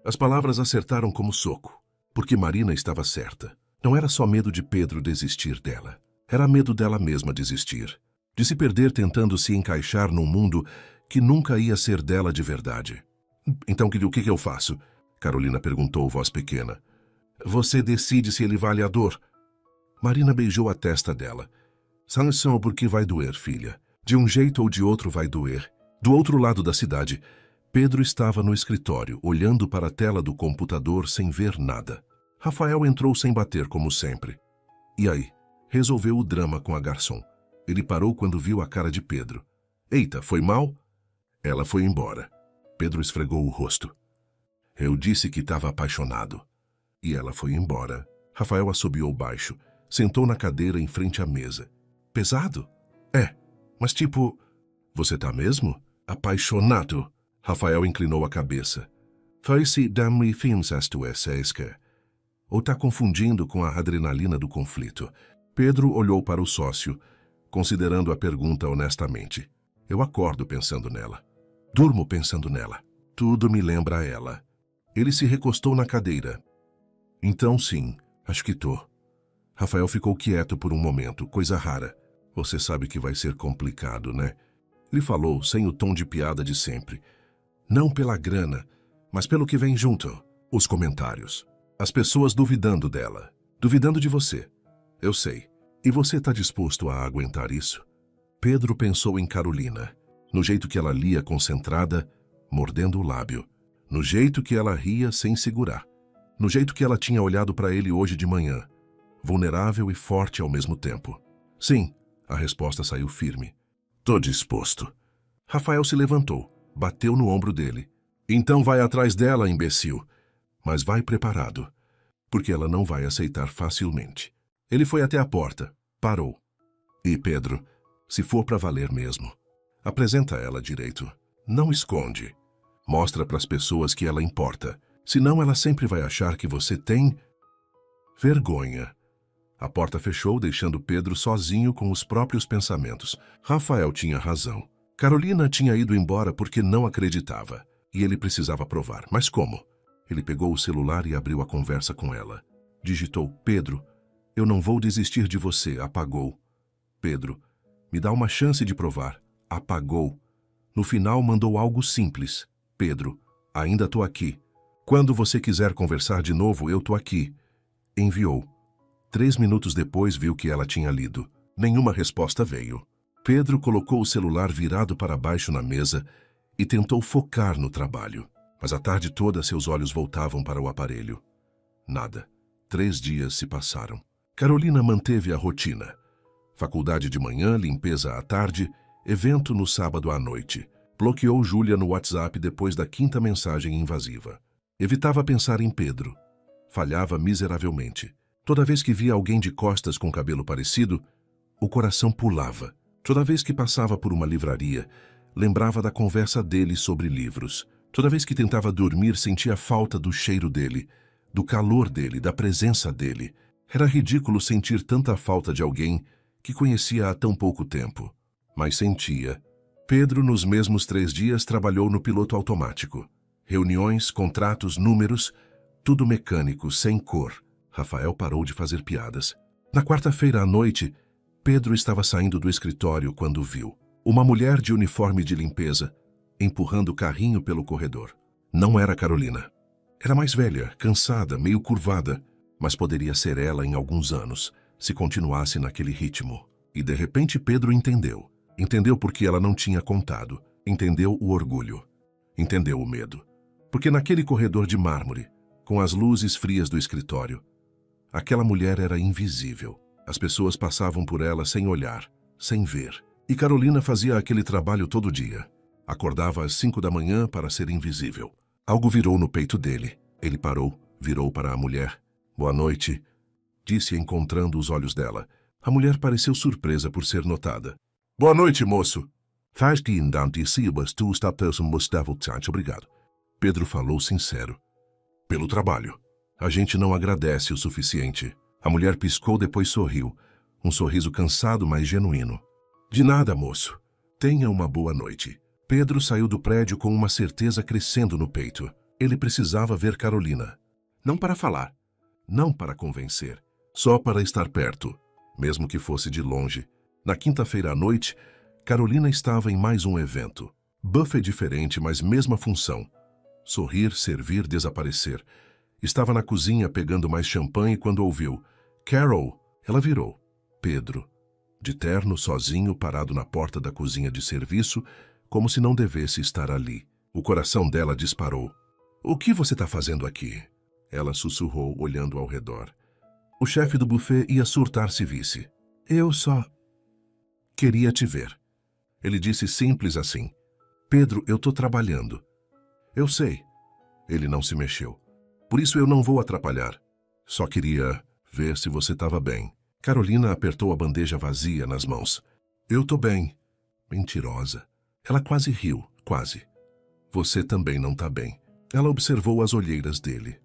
As palavras acertaram como soco, porque Marina estava certa. Não era só medo de Pedro desistir dela. Era medo dela mesma desistir, de se perder tentando se encaixar num mundo que nunca ia ser dela de verdade. Então, o que eu faço? Carolina perguntou, voz pequena. Você decide se ele vale a dor. Marina beijou a testa dela. Sansão, porque vai doer, filha. De um jeito ou de outro vai doer. Do outro lado da cidade, Pedro estava no escritório, olhando para a tela do computador sem ver nada. Rafael entrou sem bater, como sempre. E aí? Resolveu o drama com a garçom. Ele parou quando viu a cara de Pedro. Eita, foi mal? Ela foi embora. Pedro esfregou o rosto. Eu disse que estava apaixonado. E ela foi embora. Rafael assobiou baixo. Sentou na cadeira em frente à mesa. Pesado? É, mas tipo... Você tá mesmo? Apaixonado? Rafael inclinou a cabeça. Foi-se dá-me fins esta esca. Ou tá confundindo com a adrenalina do conflito? Pedro olhou para o sócio, considerando a pergunta honestamente. Eu acordo pensando nela. Durmo pensando nela. Tudo me lembra ela. Ele se recostou na cadeira. Então sim, acho que tô. Rafael ficou quieto por um momento, coisa rara. Você sabe que vai ser complicado, né? Ele falou, sem o tom de piada de sempre. Não pela grana, mas pelo que vem junto. Os comentários. As pessoas duvidando dela. Duvidando de você. Eu sei. E você está disposto a aguentar isso? Pedro pensou em Carolina. No jeito que ela lia concentrada, mordendo o lábio. No jeito que ela ria sem segurar. No jeito que ela tinha olhado para ele hoje de manhã. Vulnerável e forte ao mesmo tempo. Sim, a resposta saiu firme. Tô disposto. Rafael se levantou, bateu no ombro dele. Então vai atrás dela, imbecil. Mas vai preparado, porque ela não vai aceitar facilmente. Ele foi até a porta, parou. E Pedro, se for para valer mesmo, apresenta ela direito. Não esconde. Mostra para as pessoas que ela importa. Senão ela sempre vai achar que você tem vergonha. A porta fechou, deixando Pedro sozinho com os próprios pensamentos. Rafael tinha razão. Carolina tinha ido embora porque não acreditava. E ele precisava provar. Mas como? Ele pegou o celular e abriu a conversa com ela. Digitou, Pedro, eu não vou desistir de você. Apagou. Pedro, me dá uma chance de provar. Apagou. No final mandou algo simples. Pedro, ainda tô aqui. Quando você quiser conversar de novo, eu tô aqui. Enviou. 3 minutos depois viu que ela tinha lido. Nenhuma resposta veio. Pedro colocou o celular virado para baixo na mesa e tentou focar no trabalho. Mas a tarde toda seus olhos voltavam para o aparelho. Nada. 3 dias se passaram. Carolina manteve a rotina. Faculdade de manhã, limpeza à tarde, evento no sábado à noite. Bloqueou Júlia no WhatsApp depois da 5ª mensagem invasiva. Evitava pensar em Pedro. Falhava miseravelmente. Toda vez que via alguém de costas com cabelo parecido, o coração pulava. Toda vez que passava por uma livraria, lembrava da conversa dele sobre livros. Toda vez que tentava dormir, sentia falta do cheiro dele, do calor dele, da presença dele. Era ridículo sentir tanta falta de alguém que conhecia há tão pouco tempo. Mas sentia. Pedro, nos mesmos 3 dias, trabalhou no piloto automático. Reuniões, contratos, números, tudo mecânico, sem cor. Rafael parou de fazer piadas. Na quarta-feira à noite, Pedro estava saindo do escritório quando viu uma mulher de uniforme de limpeza empurrando o carrinho pelo corredor. Não era Carolina. Era mais velha, cansada, meio curvada, mas poderia ser ela em alguns anos, se continuasse naquele ritmo. E de repente Pedro entendeu. Entendeu porque ela não tinha contado. Entendeu o orgulho. Entendeu o medo. Porque naquele corredor de mármore, com as luzes frias do escritório, aquela mulher era invisível. As pessoas passavam por ela sem olhar, sem ver. E Carolina fazia aquele trabalho todo dia. Acordava às 5 da manhã para ser invisível. Algo virou no peito dele. Ele parou, virou para a mulher. Boa noite, disse encontrando os olhos dela. A mulher pareceu surpresa por ser notada. Boa noite, moço. Obrigado. Pedro falou sincero. Pelo trabalho. A gente não agradece o suficiente. A mulher piscou, depois sorriu. Um sorriso cansado, mas genuíno. De nada, moço. Tenha uma boa noite. Pedro saiu do prédio com uma certeza crescendo no peito. Ele precisava ver Carolina. Não para falar. Não para convencer. Só para estar perto. Mesmo que fosse de longe. Na quinta-feira à noite, Carolina estava em mais um evento. Buffet diferente, mas mesma função. Sorrir, servir, desaparecer. Estava na cozinha pegando mais champanhe quando ouviu. Carol! Ela virou. Pedro. De terno, sozinho, parado na porta da cozinha de serviço, como se não devesse estar ali. O coração dela disparou. O que você está fazendo aqui? Ela sussurrou, olhando ao redor. O chefe do buffet ia surtar se visse. Eu só queria te ver. Ele disse simples assim. Pedro, eu tô trabalhando. Eu sei. Ele não se mexeu. Por isso eu não vou atrapalhar. Só queria ver se você estava bem. Carolina apertou a bandeja vazia nas mãos. Eu tô bem. Mentirosa. Ela quase riu, quase. Você também não tá bem. Ela observou as olheiras dele.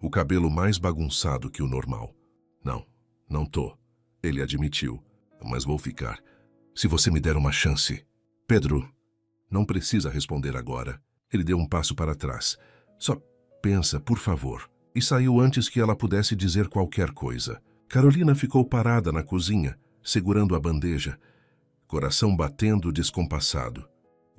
O cabelo mais bagunçado que o normal. Não tô. Ele admitiu. Mas vou ficar. Se você me der uma chance. Pedro, não precisa responder agora. Ele deu um passo para trás. Só pensa, por favor. E saiu antes que ela pudesse dizer qualquer coisa. Carolina ficou parada na cozinha, segurando a bandeja, coração batendo descompassado.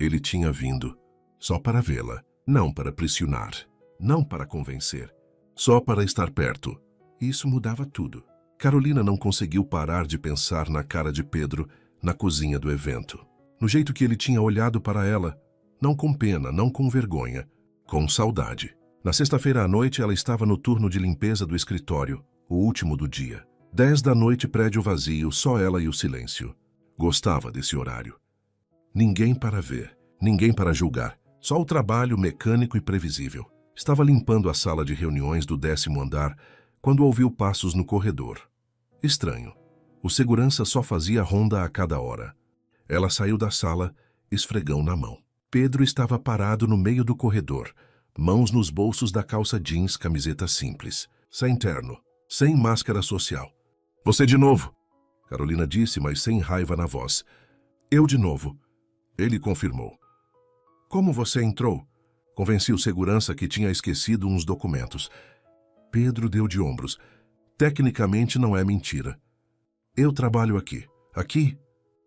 Ele tinha vindo, só para vê-la, não para pressionar, não para convencer, só para estar perto. Isso mudava tudo. Carolina não conseguiu parar de pensar na cara de Pedro na cozinha do evento. No jeito que ele tinha olhado para ela, não com pena, não com vergonha, com saudade. Na sexta-feira à noite, ela estava no turno de limpeza do escritório, o último do dia. 10 da noite, prédio vazio, só ela e o silêncio. Gostava desse horário. Ninguém para ver, ninguém para julgar, só o trabalho mecânico e previsível. Estava limpando a sala de reuniões do 10º andar quando ouviu passos no corredor. Estranho. O segurança só fazia ronda a cada hora. Ela saiu da sala, esfregão na mão. Pedro estava parado no meio do corredor, mãos nos bolsos da calça jeans, camiseta simples, sem terno, sem máscara social. Você de novo, Carolina disse, mas sem raiva na voz. Eu de novo. Ele confirmou. Como você entrou? Convenci o segurança que tinha esquecido uns documentos. Pedro deu de ombros. Tecnicamente não é mentira. Eu trabalho aqui. Aqui?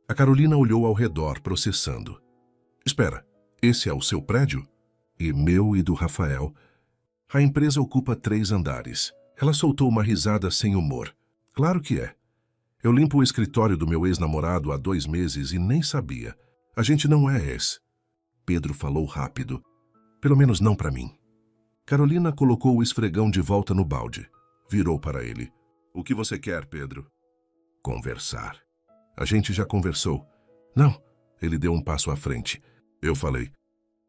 A Carolina olhou ao redor, processando. Espera, esse é o seu prédio? E meu e do Rafael. A empresa ocupa 3 andares. Ela soltou uma risada sem humor. Claro que é. Eu limpo o escritório do meu ex-namorado há 2 meses e nem sabia. A gente não é ex. Pedro falou rápido. Pelo menos não para mim. Carolina colocou o esfregão de volta no balde. Virou para ele. O que você quer, Pedro? Conversar. A gente já conversou. Não. Ele deu um passo à frente. Eu falei.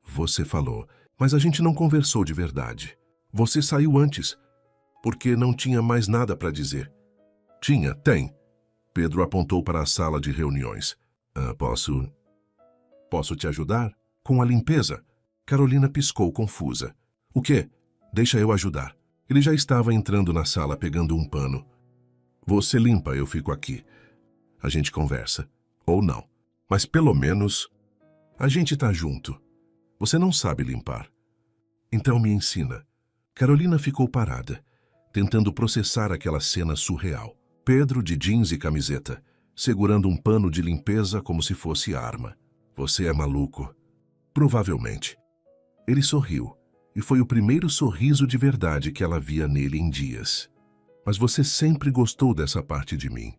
Você falou. Mas a gente não conversou de verdade. Você saiu antes. Porque não tinha mais nada para dizer. Tem. Pedro apontou para a sala de reuniões. Posso te ajudar? Com a limpeza? Carolina piscou confusa. O quê? Deixa eu ajudar. Ele já estava entrando na sala pegando um pano. Você limpa, eu fico aqui. A gente conversa. Ou não. Mas pelo menos a gente tá junto. Você não sabe limpar. Então me ensina. Carolina ficou parada, tentando processar aquela cena surreal. Pedro de jeans e camiseta, segurando um pano de limpeza como se fosse arma. Você é maluco. Provavelmente. Ele sorriu, e foi o primeiro sorriso de verdade que ela via nele em dias. Mas você sempre gostou dessa parte de mim.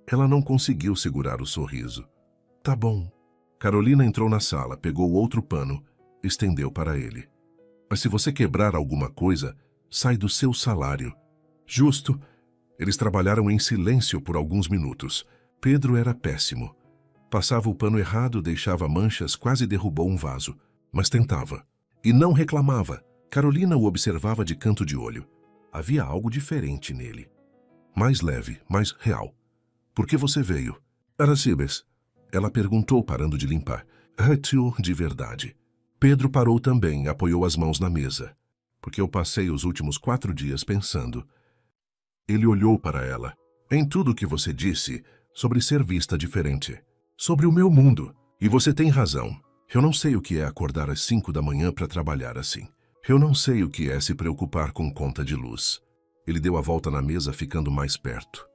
Ela não conseguiu segurar o sorriso. Tá bom. Carolina entrou na sala, pegou outro pano, estendeu para ele. Mas se você quebrar alguma coisa, sai do seu salário. Justo. Eles trabalharam em silêncio por alguns minutos. Pedro era péssimo. Passava o pano errado, deixava manchas, quase derrubou um vaso. Mas tentava. E não reclamava. Carolina o observava de canto de olho. Havia algo diferente nele. Mais leve, mais real. Por que você veio? Aracibes. Ela perguntou, parando de limpar. Retio de verdade. Pedro parou também, apoiou as mãos na mesa. Porque eu passei os últimos 4 dias pensando. Ele olhou para ela. Em tudo o que você disse sobre ser vista diferente. Sobre o meu mundo. E você tem razão. Eu não sei o que é acordar às 5 da manhã para trabalhar assim. Eu não sei o que é se preocupar com conta de luz. Ele deu a volta na mesa, ficando mais perto.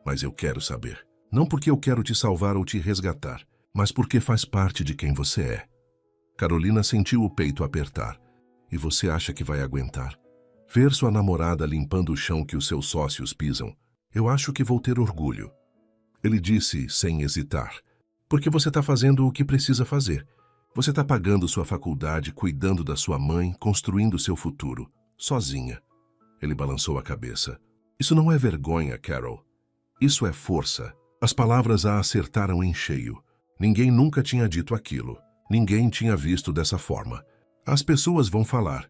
Mas eu quero saber. Não porque eu quero te salvar ou te resgatar, mas porque faz parte de quem você é. Carolina sentiu o peito apertar. E você acha que vai aguentar? Ver sua namorada limpando o chão que os seus sócios pisam. Eu acho que vou ter orgulho. Ele disse sem hesitar. Porque você está fazendo o que precisa fazer. Você está pagando sua faculdade, cuidando da sua mãe, construindo seu futuro. Sozinha. Ele balançou a cabeça. Isso não é vergonha, Carol. Isso é força. As palavras a acertaram em cheio. Ninguém nunca tinha dito aquilo. Ninguém tinha visto dessa forma. As pessoas vão falar.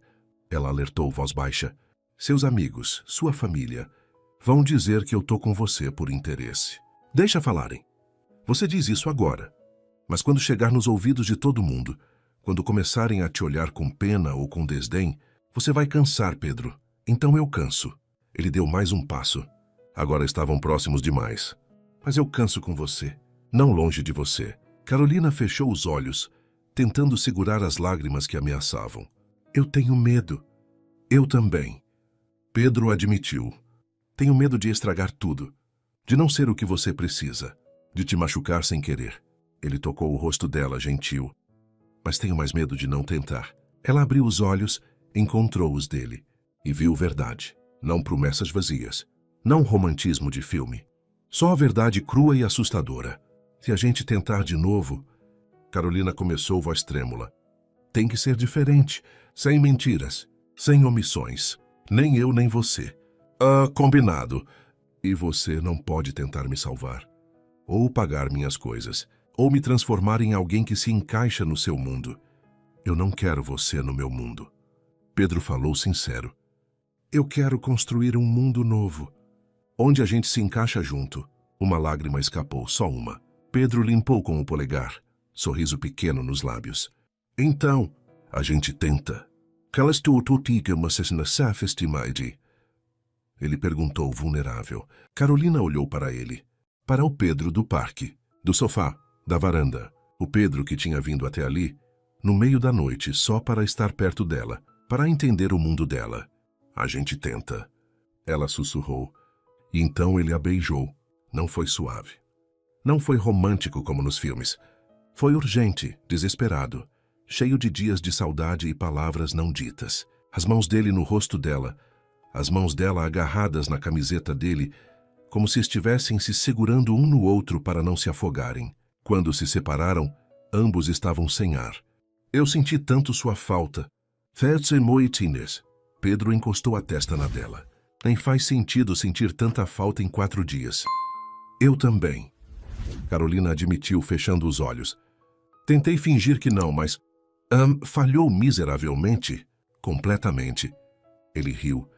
Ela alertou voz baixa. Seus amigos, sua família, vão dizer que eu tô com você por interesse. Deixa falarem. Você diz isso agora. Mas quando chegar nos ouvidos de todo mundo, quando começarem a te olhar com pena ou com desdém, você vai cansar, Pedro. Então eu canso. Ele deu mais um passo. Agora estavam próximos demais. Mas eu canso com você. Não longe de você. Carolina fechou os olhos, tentando segurar as lágrimas que ameaçavam. Eu tenho medo. Eu também. Pedro admitiu. Tenho medo de estragar tudo. De não ser o que você precisa. De te machucar sem querer. Ele tocou o rosto dela, gentil. Mas tenho mais medo de não tentar. Ela abriu os olhos, encontrou os dele. E viu verdade. Não promessas vazias. Não romantismo de filme. Só a verdade crua e assustadora. Se a gente tentar de novo... Carolina começou, voz trêmula. Tem que ser diferente. Sem mentiras. Sem omissões. Nem eu, nem você. Combinado. E você não pode tentar me salvar. Ou pagar minhas coisas. Ou me transformar em alguém que se encaixa no seu mundo. Eu não quero você no meu mundo. Pedro falou sincero. Eu quero construir um mundo novo. Onde a gente se encaixa junto. Uma lágrima escapou, só uma. Pedro limpou com o polegar. Sorriso pequeno nos lábios. Então, a gente tenta. Ele perguntou, vulnerável. Carolina olhou para ele. Para o Pedro do parque. Do sofá. Da varanda. O Pedro que tinha vindo até ali, no meio da noite, só para estar perto dela, para entender o mundo dela. A gente tenta. Ela sussurrou. E então ele a beijou. Não foi suave. Não foi romântico como nos filmes. Foi urgente, desesperado, cheio de dias de saudade e palavras não ditas. As mãos dele no rosto dela, as mãos dela agarradas na camiseta dele, como se estivessem se segurando um no outro para não se afogarem. Quando se separaram, ambos estavam sem ar. Eu senti tanto sua falta. Pedro encostou a testa na dela. Nem faz sentido sentir tanta falta em 4 dias. Eu também. Carolina admitiu, fechando os olhos. Tentei fingir que não, mas... falhou miseravelmente. Completamente. Ele riu,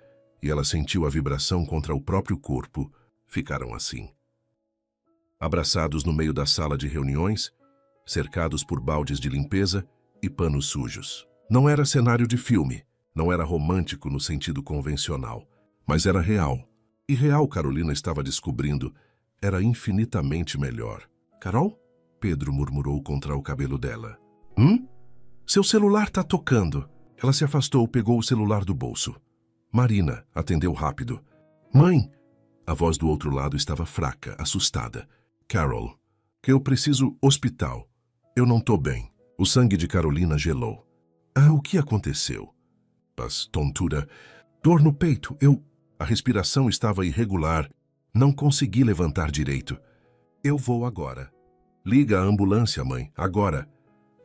e ela sentiu a vibração contra o próprio corpo. Ficaram assim. Abraçados no meio da sala de reuniões, cercados por baldes de limpeza e panos sujos. Não era cenário de filme, não era romântico no sentido convencional, mas era real. E real, Carolina estava descobrindo, era infinitamente melhor. Carol? Pedro murmurou contra o cabelo dela. Seu celular tá tocando. Ela se afastou, pegou o celular do bolso. Marina atendeu rápido. Mãe! A voz do outro lado estava fraca, assustada. Carol, que eu preciso hospital. Eu não tô bem. O sangue de Carolina gelou. O que aconteceu? tontura, dor no peito. A respiração estava irregular. Não consegui levantar direito. Eu vou agora. Liga a ambulância, mãe, agora.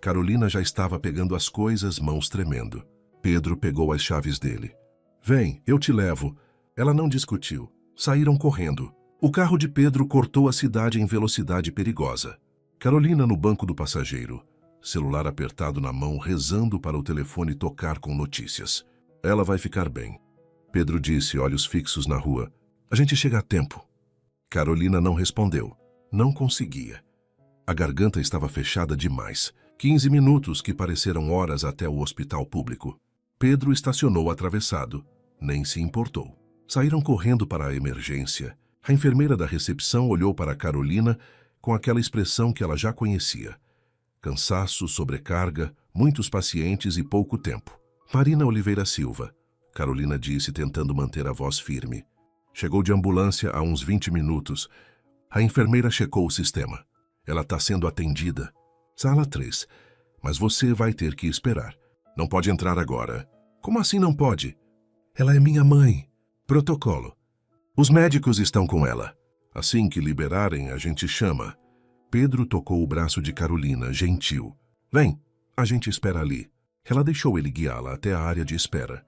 Carolina já estava pegando as coisas, mãos tremendo. Pedro pegou as chaves dele. Vem, eu te levo. Ela não discutiu. Saíram correndo. O carro de Pedro cortou a cidade em velocidade perigosa. Carolina no banco do passageiro, celular apertado na mão, rezando para o telefone tocar com notícias. Ela vai ficar bem. Pedro disse, olhos fixos na rua. A gente chega a tempo. Carolina não respondeu. Não conseguia. A garganta estava fechada demais. 15 minutos que pareceram horas até o hospital público. Pedro estacionou atravessado. Nem se importou. Saíram correndo para a emergência. A enfermeira da recepção olhou para Carolina com aquela expressão que ela já conhecia. Cansaço, sobrecarga, muitos pacientes e pouco tempo. Marina Oliveira Silva, Carolina disse tentando manter a voz firme. Chegou de ambulância há uns 20 minutos. A enfermeira checou o sistema. Ela está sendo atendida. Sala 3. Mas você vai ter que esperar. Não pode entrar agora. Como assim não pode? Ela é minha mãe. Protocolo. Os médicos estão com ela. Assim que liberarem, a gente chama. Pedro tocou o braço de Carolina, gentil. Vem, a gente espera ali. Ela deixou ele guiá-la até a área de espera.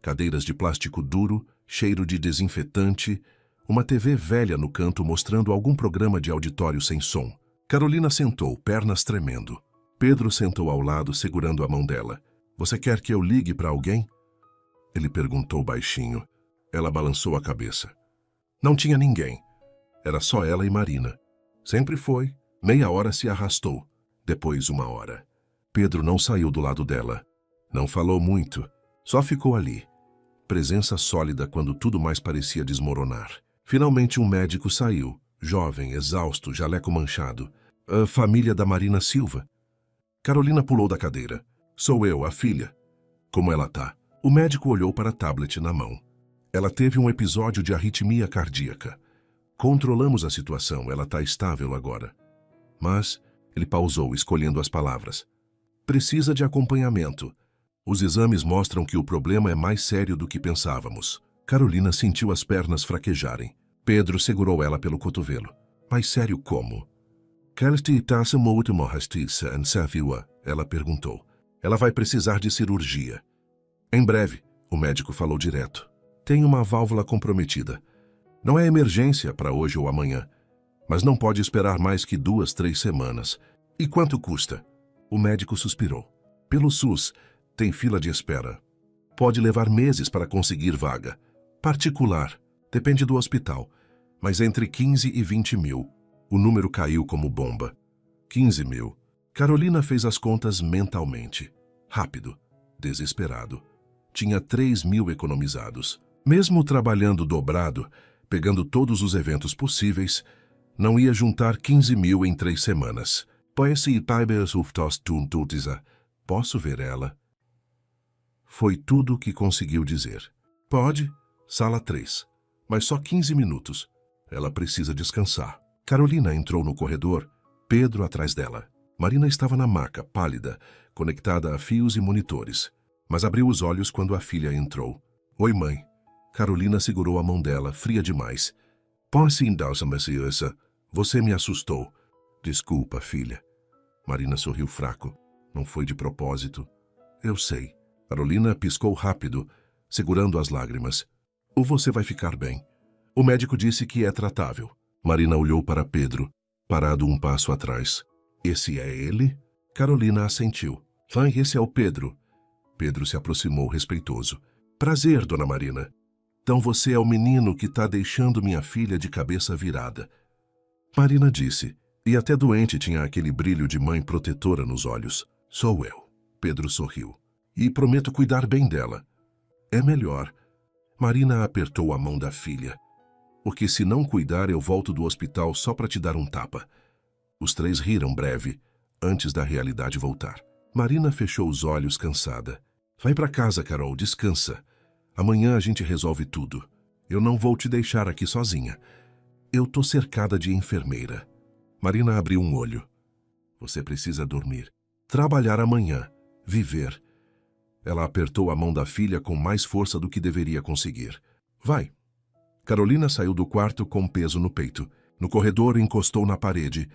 Cadeiras de plástico duro, cheiro de desinfetante, uma TV velha no canto mostrando algum programa de auditório sem som. Carolina sentou, pernas tremendo. Pedro sentou ao lado, segurando a mão dela. Você quer que eu ligue para alguém? Ele perguntou baixinho. Ela balançou a cabeça. Não tinha ninguém. Era só ela e Marina. Sempre foi. Meia hora se arrastou. Depois 1 hora. Pedro não saiu do lado dela. Não falou muito. Só ficou ali. Presença sólida quando tudo mais parecia desmoronar. Finalmente um médico saiu. Jovem, exausto, jaleco manchado. A família da Marina Silva. Carolina pulou da cadeira. Sou eu, a filha. Como ela tá? O médico olhou para a tablet na mão. Ela teve um episódio de arritmia cardíaca. Controlamos a situação, ela está estável agora. Mas, ele pausou, escolhendo as palavras. Precisa de acompanhamento. Os exames mostram que o problema é mais sério do que pensávamos. Carolina sentiu as pernas fraquejarem. Pedro segurou ela pelo cotovelo. Mais sério como? Ela perguntou. Ela vai precisar de cirurgia. Em breve, o médico falou direto. Tem uma válvula comprometida. Não é emergência para hoje ou amanhã, mas não pode esperar mais que 2, 3 semanas. E quanto custa? O médico suspirou. Pelo SUS, tem fila de espera. Pode levar meses para conseguir vaga. Particular, depende do hospital, mas entre 15 e 20 mil. O número caiu como bomba. 15 mil. Carolina fez as contas mentalmente. Rápido, desesperado. Tinha 3 mil economizados. Mesmo trabalhando dobrado, pegando todos os eventos possíveis, não ia juntar 15 mil em 3 semanas. Posso ver ela? Foi tudo o que conseguiu dizer. Pode, sala 3, mas só 15 minutos. Ela precisa descansar. Carolina entrou no corredor, Pedro atrás dela. Marina estava na maca, pálida, conectada a fios e monitores, mas abriu os olhos quando a filha entrou. Oi, mãe. Carolina segurou a mão dela, fria demais. Você me assustou. Desculpa, filha. Marina sorriu fraco. Não foi de propósito. Eu sei. Carolina piscou rápido, segurando as lágrimas. Ou você vai ficar bem. O médico disse que é tratável. Marina olhou para Pedro, parado um passo atrás. Esse é ele? Carolina assentiu. Esse é o Pedro. Pedro se aproximou respeitoso. Prazer, dona Marina. Então você é o menino que está deixando minha filha de cabeça virada. Marina disse, e até doente tinha aquele brilho de mãe protetora nos olhos. Sou eu. Pedro sorriu. E prometo cuidar bem dela. É melhor. Marina apertou a mão da filha. Porque se não cuidar, eu volto do hospital só para te dar um tapa. Os 3 riram breve, antes da realidade voltar. Marina fechou os olhos cansada. Vai para casa, Carol, descansa. Amanhã a gente resolve tudo. Eu não vou te deixar aqui sozinha. Eu tô cercada de enfermeira. Marina abriu um olho. Você precisa dormir. Trabalhar amanhã. Viver. Ela apertou a mão da filha com mais força do que deveria conseguir. Vai. Carolina saiu do quarto com peso no peito. No corredor, encostou na parede,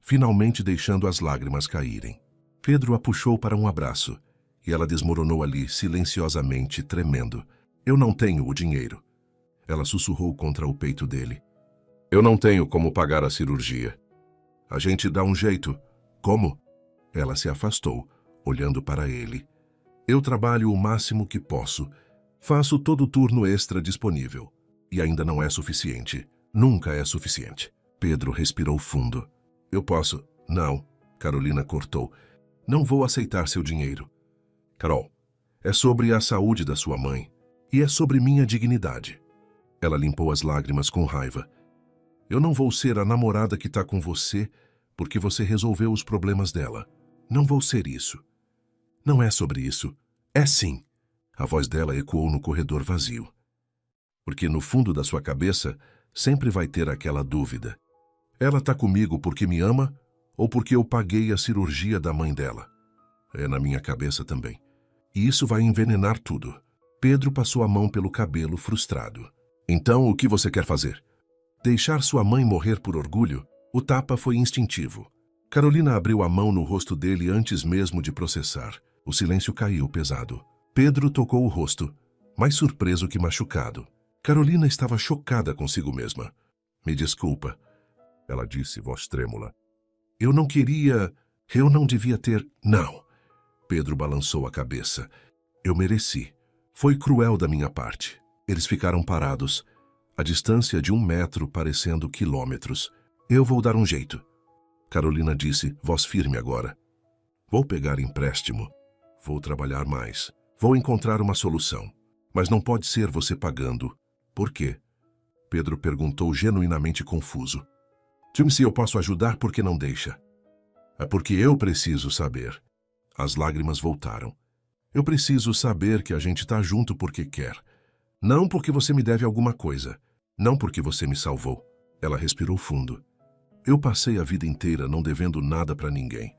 finalmente deixando as lágrimas caírem. Pedro a puxou para um abraço, e ela desmoronou ali, silenciosamente, tremendo. Eu não tenho o dinheiro. Ela sussurrou contra o peito dele. Eu não tenho como pagar a cirurgia. A gente dá um jeito. Como? Ela se afastou, olhando para ele. Eu trabalho o máximo que posso. Faço todo o turno extra disponível. E ainda não é suficiente. Nunca é suficiente. Pedro respirou fundo. Eu posso... Não, Carolina cortou. Não vou aceitar seu dinheiro. Carol, é sobre a saúde da sua mãe. E é sobre minha dignidade. Ela limpou as lágrimas com raiva. Eu não vou ser a namorada que está com você porque você resolveu os problemas dela. Não vou ser isso. Não é sobre isso. É sim. A voz dela ecoou no corredor vazio. Porque no fundo da sua cabeça sempre vai ter aquela dúvida. Ela está comigo porque me ama ou porque eu paguei a cirurgia da mãe dela? É na minha cabeça também. E isso vai envenenar tudo. Pedro passou a mão pelo cabelo, frustrado. Então, o que você quer fazer? Deixar sua mãe morrer por orgulho? O tapa foi instintivo. Carolina abriu a mão no rosto dele antes mesmo de processar. O silêncio caiu pesado. Pedro tocou o rosto, mais surpreso que machucado. Carolina estava chocada consigo mesma. Me desculpa, ela disse, voz trêmula. Eu não queria... Eu não devia ter... Não. Pedro balançou a cabeça. Eu mereci. Foi cruel da minha parte. Eles ficaram parados, a distância de 1 metro parecendo quilômetros. Eu vou dar um jeito. Carolina disse, voz firme agora. Vou pegar empréstimo. Vou trabalhar mais. Vou encontrar uma solução. Mas não pode ser você pagando. Por quê? Pedro perguntou genuinamente confuso. Diga-me se eu posso ajudar, por que não deixa? É porque eu preciso saber. As lágrimas voltaram. Eu preciso saber que a gente está junto porque quer. Não porque você me deve alguma coisa. Não porque você me salvou. Ela respirou fundo. Eu passei a vida inteira não devendo nada para ninguém.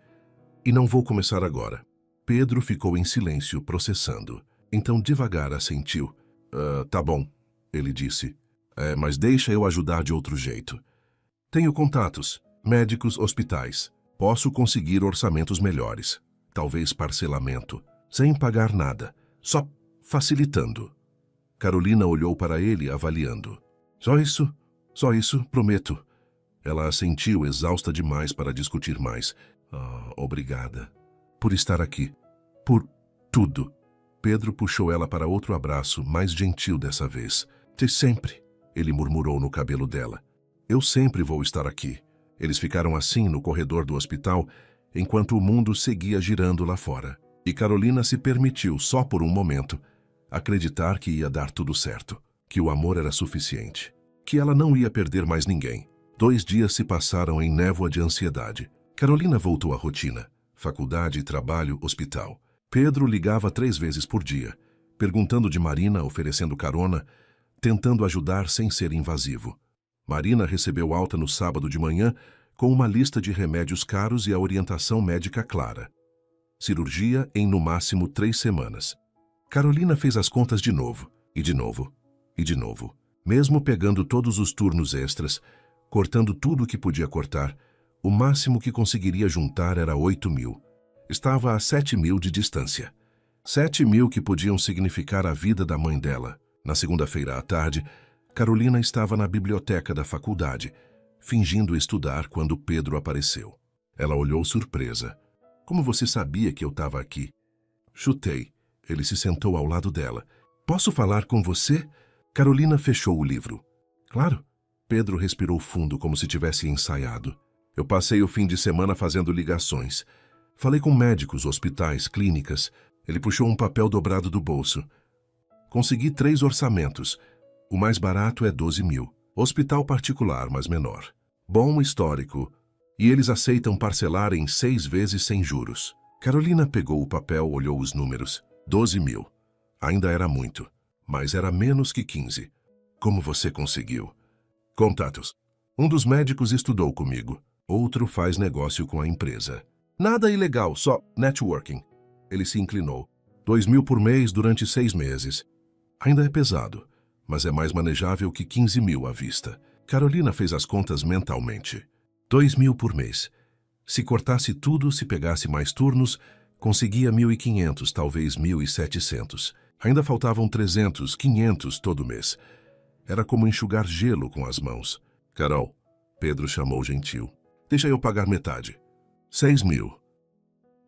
E não vou começar agora. Pedro ficou em silêncio, processando. Então devagar assentiu. Tá bom, ele disse. Mas deixa eu ajudar de outro jeito. Tenho contatos, médicos, hospitais. Posso conseguir orçamentos melhores. Talvez parcelamento. Sem pagar nada. Só facilitando. Carolina olhou para ele, avaliando. Só isso, prometo. Ela assentiu, exausta demais para discutir mais. Obrigada. Por estar aqui. Por tudo. Pedro puxou ela para outro abraço, mais gentil dessa vez. De sempre, ele murmurou no cabelo dela. Eu sempre vou estar aqui. Eles ficaram assim no corredor do hospital, enquanto o mundo seguia girando lá fora. E Carolina se permitiu, só por um momento, acreditar que ia dar tudo certo, que o amor era suficiente, que ela não ia perder mais ninguém. 2 dias se passaram em névoa de ansiedade. Carolina voltou à rotina. Faculdade, trabalho, hospital. Pedro ligava 3 vezes por dia, perguntando de Marina, oferecendo carona, tentando ajudar sem ser invasivo. Marina recebeu alta no sábado de manhã com uma lista de remédios caros e a orientação médica clara. Cirurgia em no máximo 3 semanas. Carolina fez as contas de novo, e de novo, e de novo. Mesmo pegando todos os turnos extras, cortando tudo o que podia cortar, o máximo que conseguiria juntar era 8.000. Estava a 7.000 de distância. 7.000 que podiam significar a vida da mãe dela. Na segunda-feira à tarde, Carolina estava na biblioteca da faculdade, fingindo estudar quando Pedro apareceu. Ela olhou surpresa. Como você sabia que eu estava aqui? Chutei. Ele se sentou ao lado dela. Posso falar com você? Carolina fechou o livro. Claro. Pedro respirou fundo como se tivesse ensaiado. Eu passei o fim de semana fazendo ligações. Falei com médicos, hospitais, clínicas. Ele puxou um papel dobrado do bolso. Consegui 3 orçamentos. O mais barato é 12.000. Hospital particular, mas menor. Bom histórico. E eles aceitam parcelar em 6 vezes sem juros. Carolina pegou o papel, olhou os números. 12.000. Ainda era muito, mas era menos que 15. Como você conseguiu? Contatos. Um dos médicos estudou comigo. Outro faz negócio com a empresa. Nada ilegal, só networking. Ele se inclinou. 2.000 por mês durante 6 meses. Ainda é pesado, mas é mais manejável que 15.000 à vista. Carolina fez as contas mentalmente. 2.000 por mês. Se cortasse tudo, se pegasse mais turnos, conseguia 1.500, talvez 1.700. Ainda faltavam 300, 500 todo mês. Era como enxugar gelo com as mãos. Carol, Pedro chamou gentil. Deixa eu pagar metade. 6.000.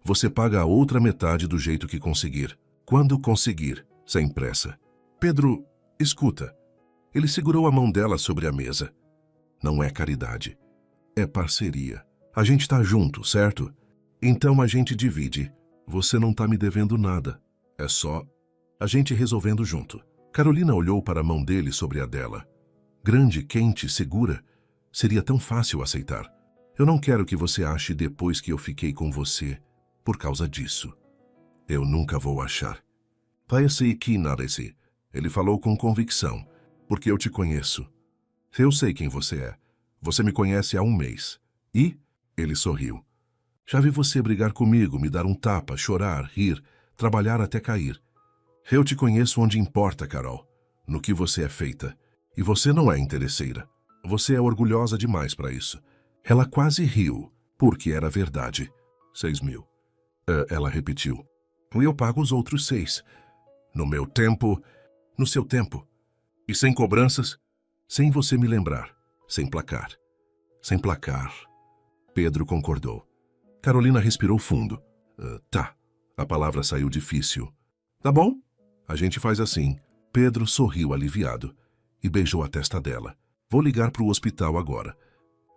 Você paga a outra metade do jeito que conseguir. Quando conseguir, sem pressa. Pedro, escuta. Ele segurou a mão dela sobre a mesa. Não é caridade. É parceria. A gente tá junto, certo? Então a gente divide. Você não tá me devendo nada. É só a gente resolvendo junto. Carolina olhou para a mão dele sobre a dela. Grande, quente, segura. Seria tão fácil aceitar. Eu não quero que você ache depois que eu fiquei com você por causa disso. Eu nunca vou achar. Parece que naresse. Ele falou com convicção. Porque eu te conheço. Eu sei quem você é. Você me conhece há 1 mês. E? Ele sorriu. Já vi você brigar comigo, me dar um tapa, chorar, rir, trabalhar até cair. Eu te conheço onde importa, Carol. No que você é feita. E você não é interesseira. Você é orgulhosa demais para isso. Ela quase riu, porque era verdade. 6.000. Ela repetiu. Eu pago os outros 6. No meu tempo, no seu tempo. E sem cobranças, sem você me lembrar. Sem placar. Sem placar. Pedro concordou. Carolina respirou fundo. Tá. A palavra saiu difícil. Tá bom? A gente faz assim. Pedro sorriu aliviado e beijou a testa dela. Vou ligar para o hospital agora.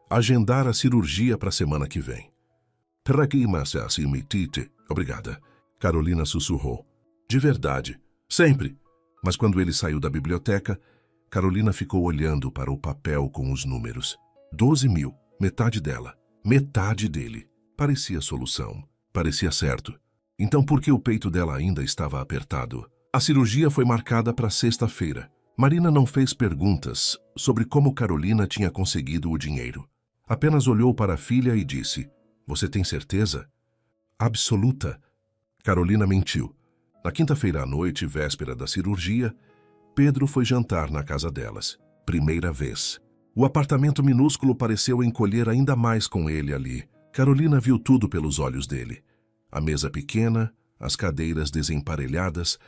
Agendar a cirurgia para a semana que vem. Obrigada. Carolina sussurrou. De verdade. Sempre. Mas quando ele saiu da biblioteca, Carolina ficou olhando para o papel com os números. 12.000. Metade dela. Metade dele. Parecia solução. Parecia certo. Então por que o peito dela ainda estava apertado? A cirurgia foi marcada para sexta-feira. Marina não fez perguntas sobre como Carolina tinha conseguido o dinheiro. Apenas olhou para a filha e disse, você tem certeza? Absoluta. Carolina mentiu. Na quinta-feira à noite, véspera da cirurgia, Pedro foi jantar na casa delas. Primeira vez. O apartamento minúsculo pareceu encolher ainda mais com ele ali. Carolina viu tudo pelos olhos dele. A mesa pequena, as cadeiras desemparelhadas,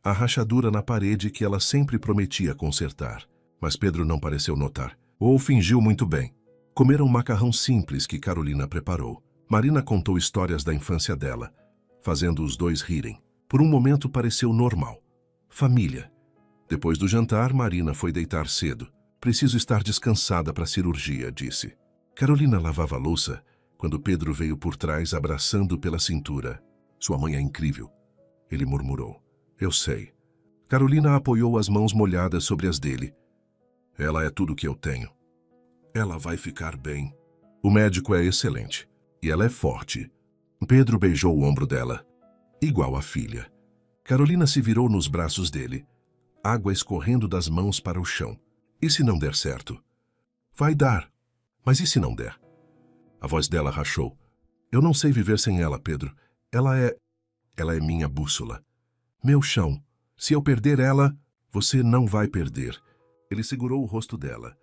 a rachadura na parede que ela sempre prometia consertar. Mas Pedro não pareceu notar. Ou fingiu muito bem. Comeram um macarrão simples que Carolina preparou. Marina contou histórias da infância dela, fazendo os dois rirem. Por um momento pareceu normal. Família. Depois do jantar, Marina foi deitar cedo. Preciso estar descansada para a cirurgia, disse. Carolina lavava a louça quando Pedro veio por trás abraçando pela cintura. Sua mãe é incrível, ele murmurou. Eu sei. Carolina apoiou as mãos molhadas sobre as dele. Ela é tudo o que eu tenho. Ela vai ficar bem. O médico é excelente. E ela é forte. Pedro beijou o ombro dela. Igual a filha. Carolina se virou nos braços dele. Água escorrendo das mãos para o chão. E se não der certo? Vai dar. Mas e se não der? A voz dela rachou. Eu não sei viver sem ela, Pedro. Ela é minha bússola. Meu chão. Se eu perder ela, você não vai perder. Ele segurou o rosto dela.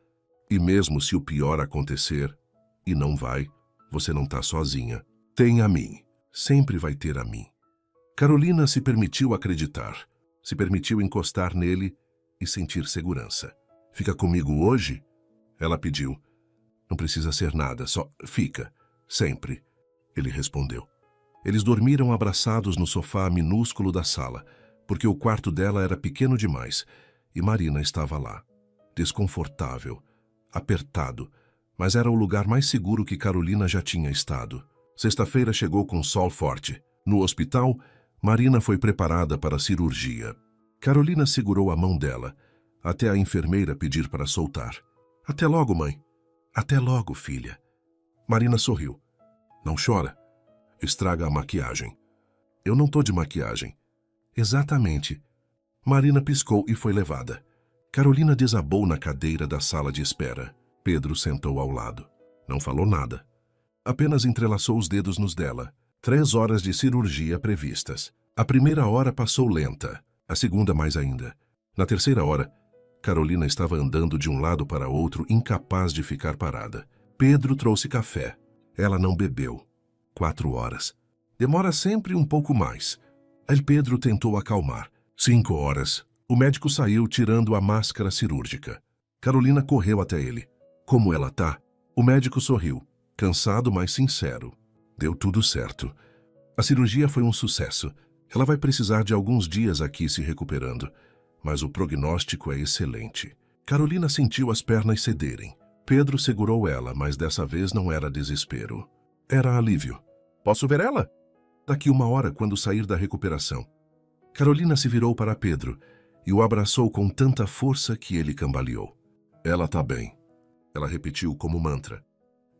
E mesmo se o pior acontecer, e não vai, você não tá sozinha. Tem a mim. Sempre vai ter a mim. Carolina se permitiu acreditar. Se permitiu encostar nele e sentir segurança. Fica comigo hoje? Ela pediu. Não precisa ser nada, só fica. Sempre. Ele respondeu. Eles dormiram abraçados no sofá minúsculo da sala, porque o quarto dela era pequeno demais, e Marina estava lá. Desconfortável, apertado, mas era o lugar mais seguro que Carolina já tinha estado. Sexta-feira chegou com sol forte. No hospital, Marina foi preparada para a cirurgia. Carolina segurou a mão dela, até a enfermeira pedir para soltar. Até logo, mãe. Até logo, filha. Marina sorriu. Não chora. Estraga a maquiagem. Eu não tô de maquiagem. Exatamente. Marina piscou e foi levada. Carolina desabou na cadeira da sala de espera. Pedro sentou ao lado. Não falou nada. Apenas entrelaçou os dedos nos dela. 3 horas de cirurgia previstas. A primeira hora passou lenta, a segunda mais ainda. Na terceira hora, Carolina estava andando de um lado para outro, incapaz de ficar parada. Pedro trouxe café. Ela não bebeu. 4 horas. Demora sempre um pouco mais. Aí Pedro tentou acalmar. 5 horas. O médico saiu tirando a máscara cirúrgica. Carolina correu até ele. Como ela tá? O médico sorriu, cansado, mas sincero. Deu tudo certo. A cirurgia foi um sucesso. Ela vai precisar de alguns dias aqui se recuperando, mas o prognóstico é excelente. Carolina sentiu as pernas cederem. Pedro segurou ela, mas dessa vez não era desespero. Era alívio. Posso ver ela? Daqui 1 hora, quando sair da recuperação. Carolina se virou para Pedro e o abraçou com tanta força que ele cambaleou. Ela tá bem. Ela repetiu como mantra.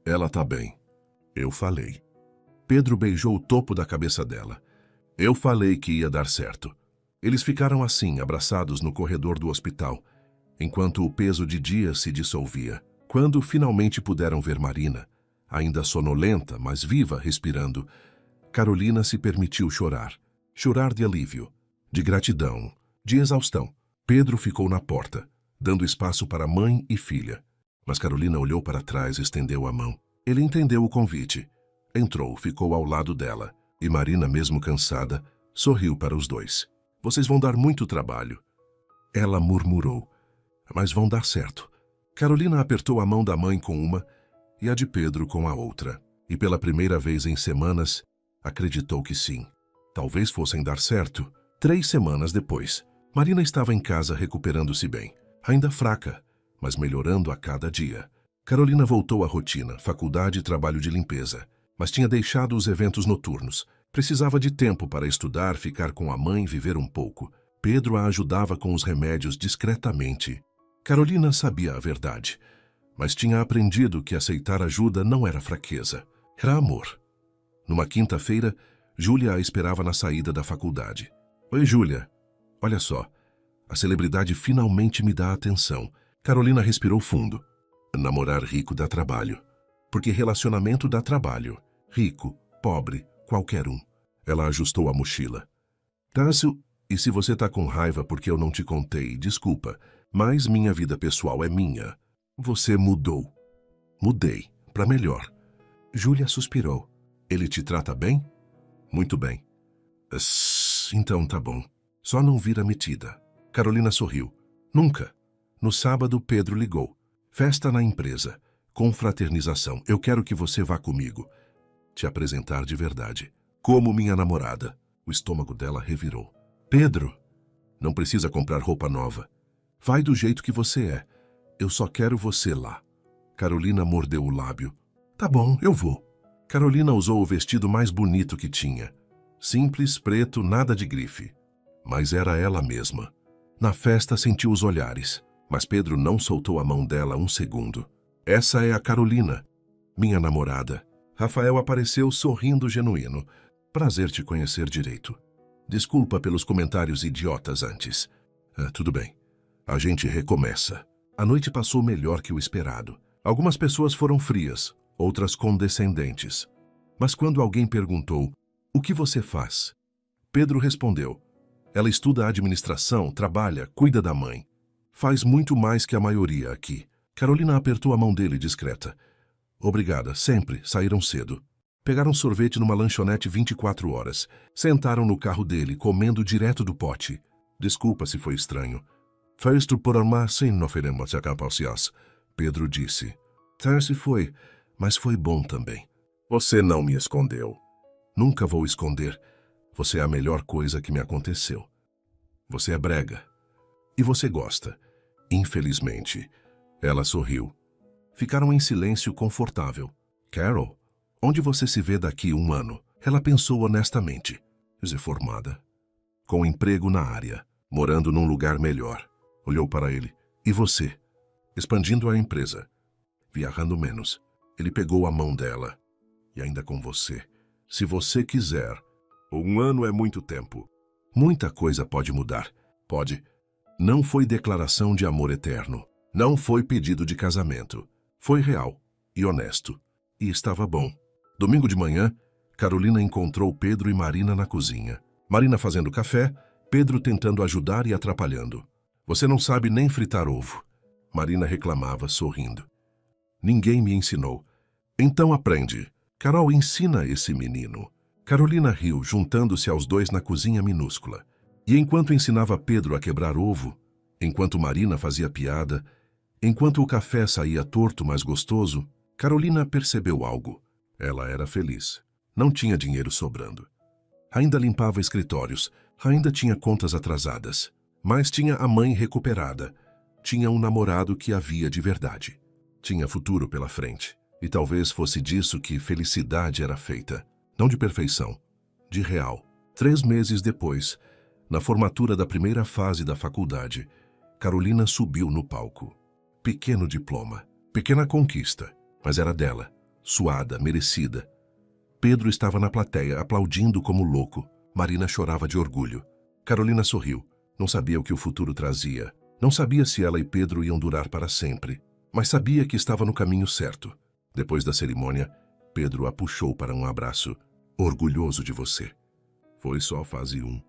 Ela tá bem. Eu falei. Pedro beijou o topo da cabeça dela. Eu falei que ia dar certo. Eles ficaram assim, abraçados no corredor do hospital, enquanto o peso de dias se dissolvia. Quando finalmente puderam ver Marina, ainda sonolenta, mas viva, respirando, Carolina se permitiu chorar. Chorar de alívio, de gratidão, de exaustão. Pedro ficou na porta, dando espaço para mãe e filha. Mas Carolina olhou para trás e estendeu a mão. Ele entendeu o convite. Entrou, ficou ao lado dela. E Marina, mesmo cansada, sorriu para os dois. Vocês vão dar muito trabalho. Ela murmurou. Mas vão dar certo. Carolina apertou a mão da mãe com uma e a de Pedro com a outra. E pela primeira vez em semanas, acreditou que sim. Talvez fossem dar certo. 3 semanas depois, Marina estava em casa recuperando-se bem. Ainda fraca, mas melhorando a cada dia. Carolina voltou à rotina, faculdade e trabalho de limpeza. Mas tinha deixado os eventos noturnos. Precisava de tempo para estudar, ficar com a mãe, viver um pouco. Pedro a ajudava com os remédios discretamente. Carolina sabia a verdade, mas tinha aprendido que aceitar ajuda não era fraqueza, era amor. Numa quinta-feira, Júlia a esperava na saída da faculdade. Oi, Júlia. Olha só, a celebridade finalmente me dá atenção. Carolina respirou fundo. Namorar rico dá trabalho. Porque relacionamento dá trabalho. Rico, pobre, qualquer um. Ela ajustou a mochila. Tássio, e se você tá com raiva porque eu não te contei, desculpa, mas minha vida pessoal é minha. Você mudou. Mudei, para melhor. Júlia suspirou. Ele te trata bem? Muito bem. Então tá bom. Só não vira metida. Carolina sorriu. Nunca. No sábado, Pedro ligou. Festa na empresa. Confraternização. Eu quero que você vá comigo. Te apresentar de verdade. Como minha namorada. O estômago dela revirou. Pedro, não precisa comprar roupa nova. Vai do jeito que você é. Eu só quero você lá. Carolina mordeu o lábio. Tá bom, eu vou. Carolina usou o vestido mais bonito que tinha. Simples, preto, nada de grife. Mas era ela mesma. Na festa sentiu os olhares, mas Pedro não soltou a mão dela um segundo. Essa é a Carolina, minha namorada. Rafael apareceu sorrindo genuíno. Prazer te conhecer direito. Desculpa pelos comentários idiotas antes. Tudo bem. A gente recomeça. A noite passou melhor que o esperado. Algumas pessoas foram frias, outras condescendentes. Mas quando alguém perguntou, o que você faz? Pedro respondeu, ela estuda administração, trabalha, cuida da mãe. Faz muito mais que a maioria aqui. Carolina apertou a mão dele discreta. Obrigada, sempre, saíram cedo. Pegaram sorvete numa lanchonete 24 horas. Sentaram no carro dele, comendo direto do pote. Desculpa se foi estranho. Festo por amar sim, não faremos acapaucias. Pedro disse. Se foi, mas foi bom também. Você não me escondeu. Nunca vou esconder. Você é a melhor coisa que me aconteceu. Você é brega. E você gosta. Infelizmente. Ela sorriu. Ficaram em silêncio confortável. Carol, onde você se vê daqui 1 ano? Ela pensou honestamente. Reformada. Com emprego na área. Morando num lugar melhor. Olhou para ele. E você? Expandindo a empresa. Viajando menos. Ele pegou a mão dela. E ainda com você. Se você quiser. 1 ano é muito tempo. Muita coisa pode mudar. Pode. Não foi declaração de amor eterno. Não foi pedido de casamento. Foi real e honesto. E estava bom. Domingo de manhã, Carolina encontrou Pedro e Marina na cozinha. Marina fazendo café, Pedro tentando ajudar e atrapalhando. Você não sabe nem fritar ovo. Marina reclamava, sorrindo. Ninguém me ensinou. Então aprende. Carol, ensina esse menino. Carolina riu, juntando-se aos dois na cozinha minúscula. E enquanto ensinava Pedro a quebrar ovo, enquanto Marina fazia piada, enquanto o café saía torto, mas gostoso, Carolina percebeu algo. Ela era feliz. Não tinha dinheiro sobrando. Ainda limpava escritórios, ainda tinha contas atrasadas. Mas tinha a mãe recuperada. Tinha um namorado que havia de verdade. Tinha futuro pela frente. E talvez fosse disso que felicidade era feita. Não de perfeição, de real. 3 meses depois, na formatura da primeira fase da faculdade, Carolina subiu no palco. Pequeno diploma, pequena conquista, mas era dela, suada, merecida. Pedro estava na plateia, aplaudindo como louco. Marina chorava de orgulho. Carolina sorriu. Não sabia o que o futuro trazia. Não sabia se ela e Pedro iam durar para sempre, mas sabia que estava no caminho certo. Depois da cerimônia, Pedro a puxou para um abraço. Orgulhoso de você. Foi só fase 1.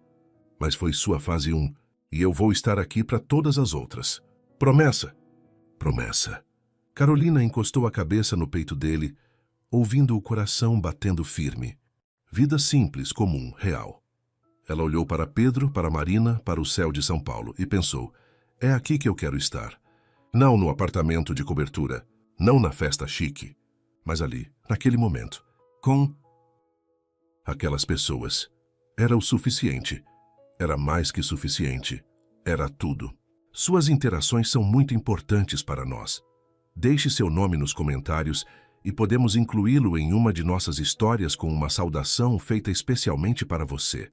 Mas foi sua fase 1, e eu vou estar aqui para todas as outras. Promessa? Promessa. Carolina encostou a cabeça no peito dele, ouvindo o coração batendo firme. Vida simples, comum, real. Ela olhou para Pedro, para Marina, para o céu de São Paulo e pensou, é aqui que eu quero estar. Não no apartamento de cobertura, não na festa chique, mas ali, naquele momento, com aquelas pessoas. Era o suficiente. Era mais que suficiente. Era tudo. Suas interações são muito importantes para nós. Deixe seu nome nos comentários e podemos incluí-lo em uma de nossas histórias com uma saudação feita especialmente para você.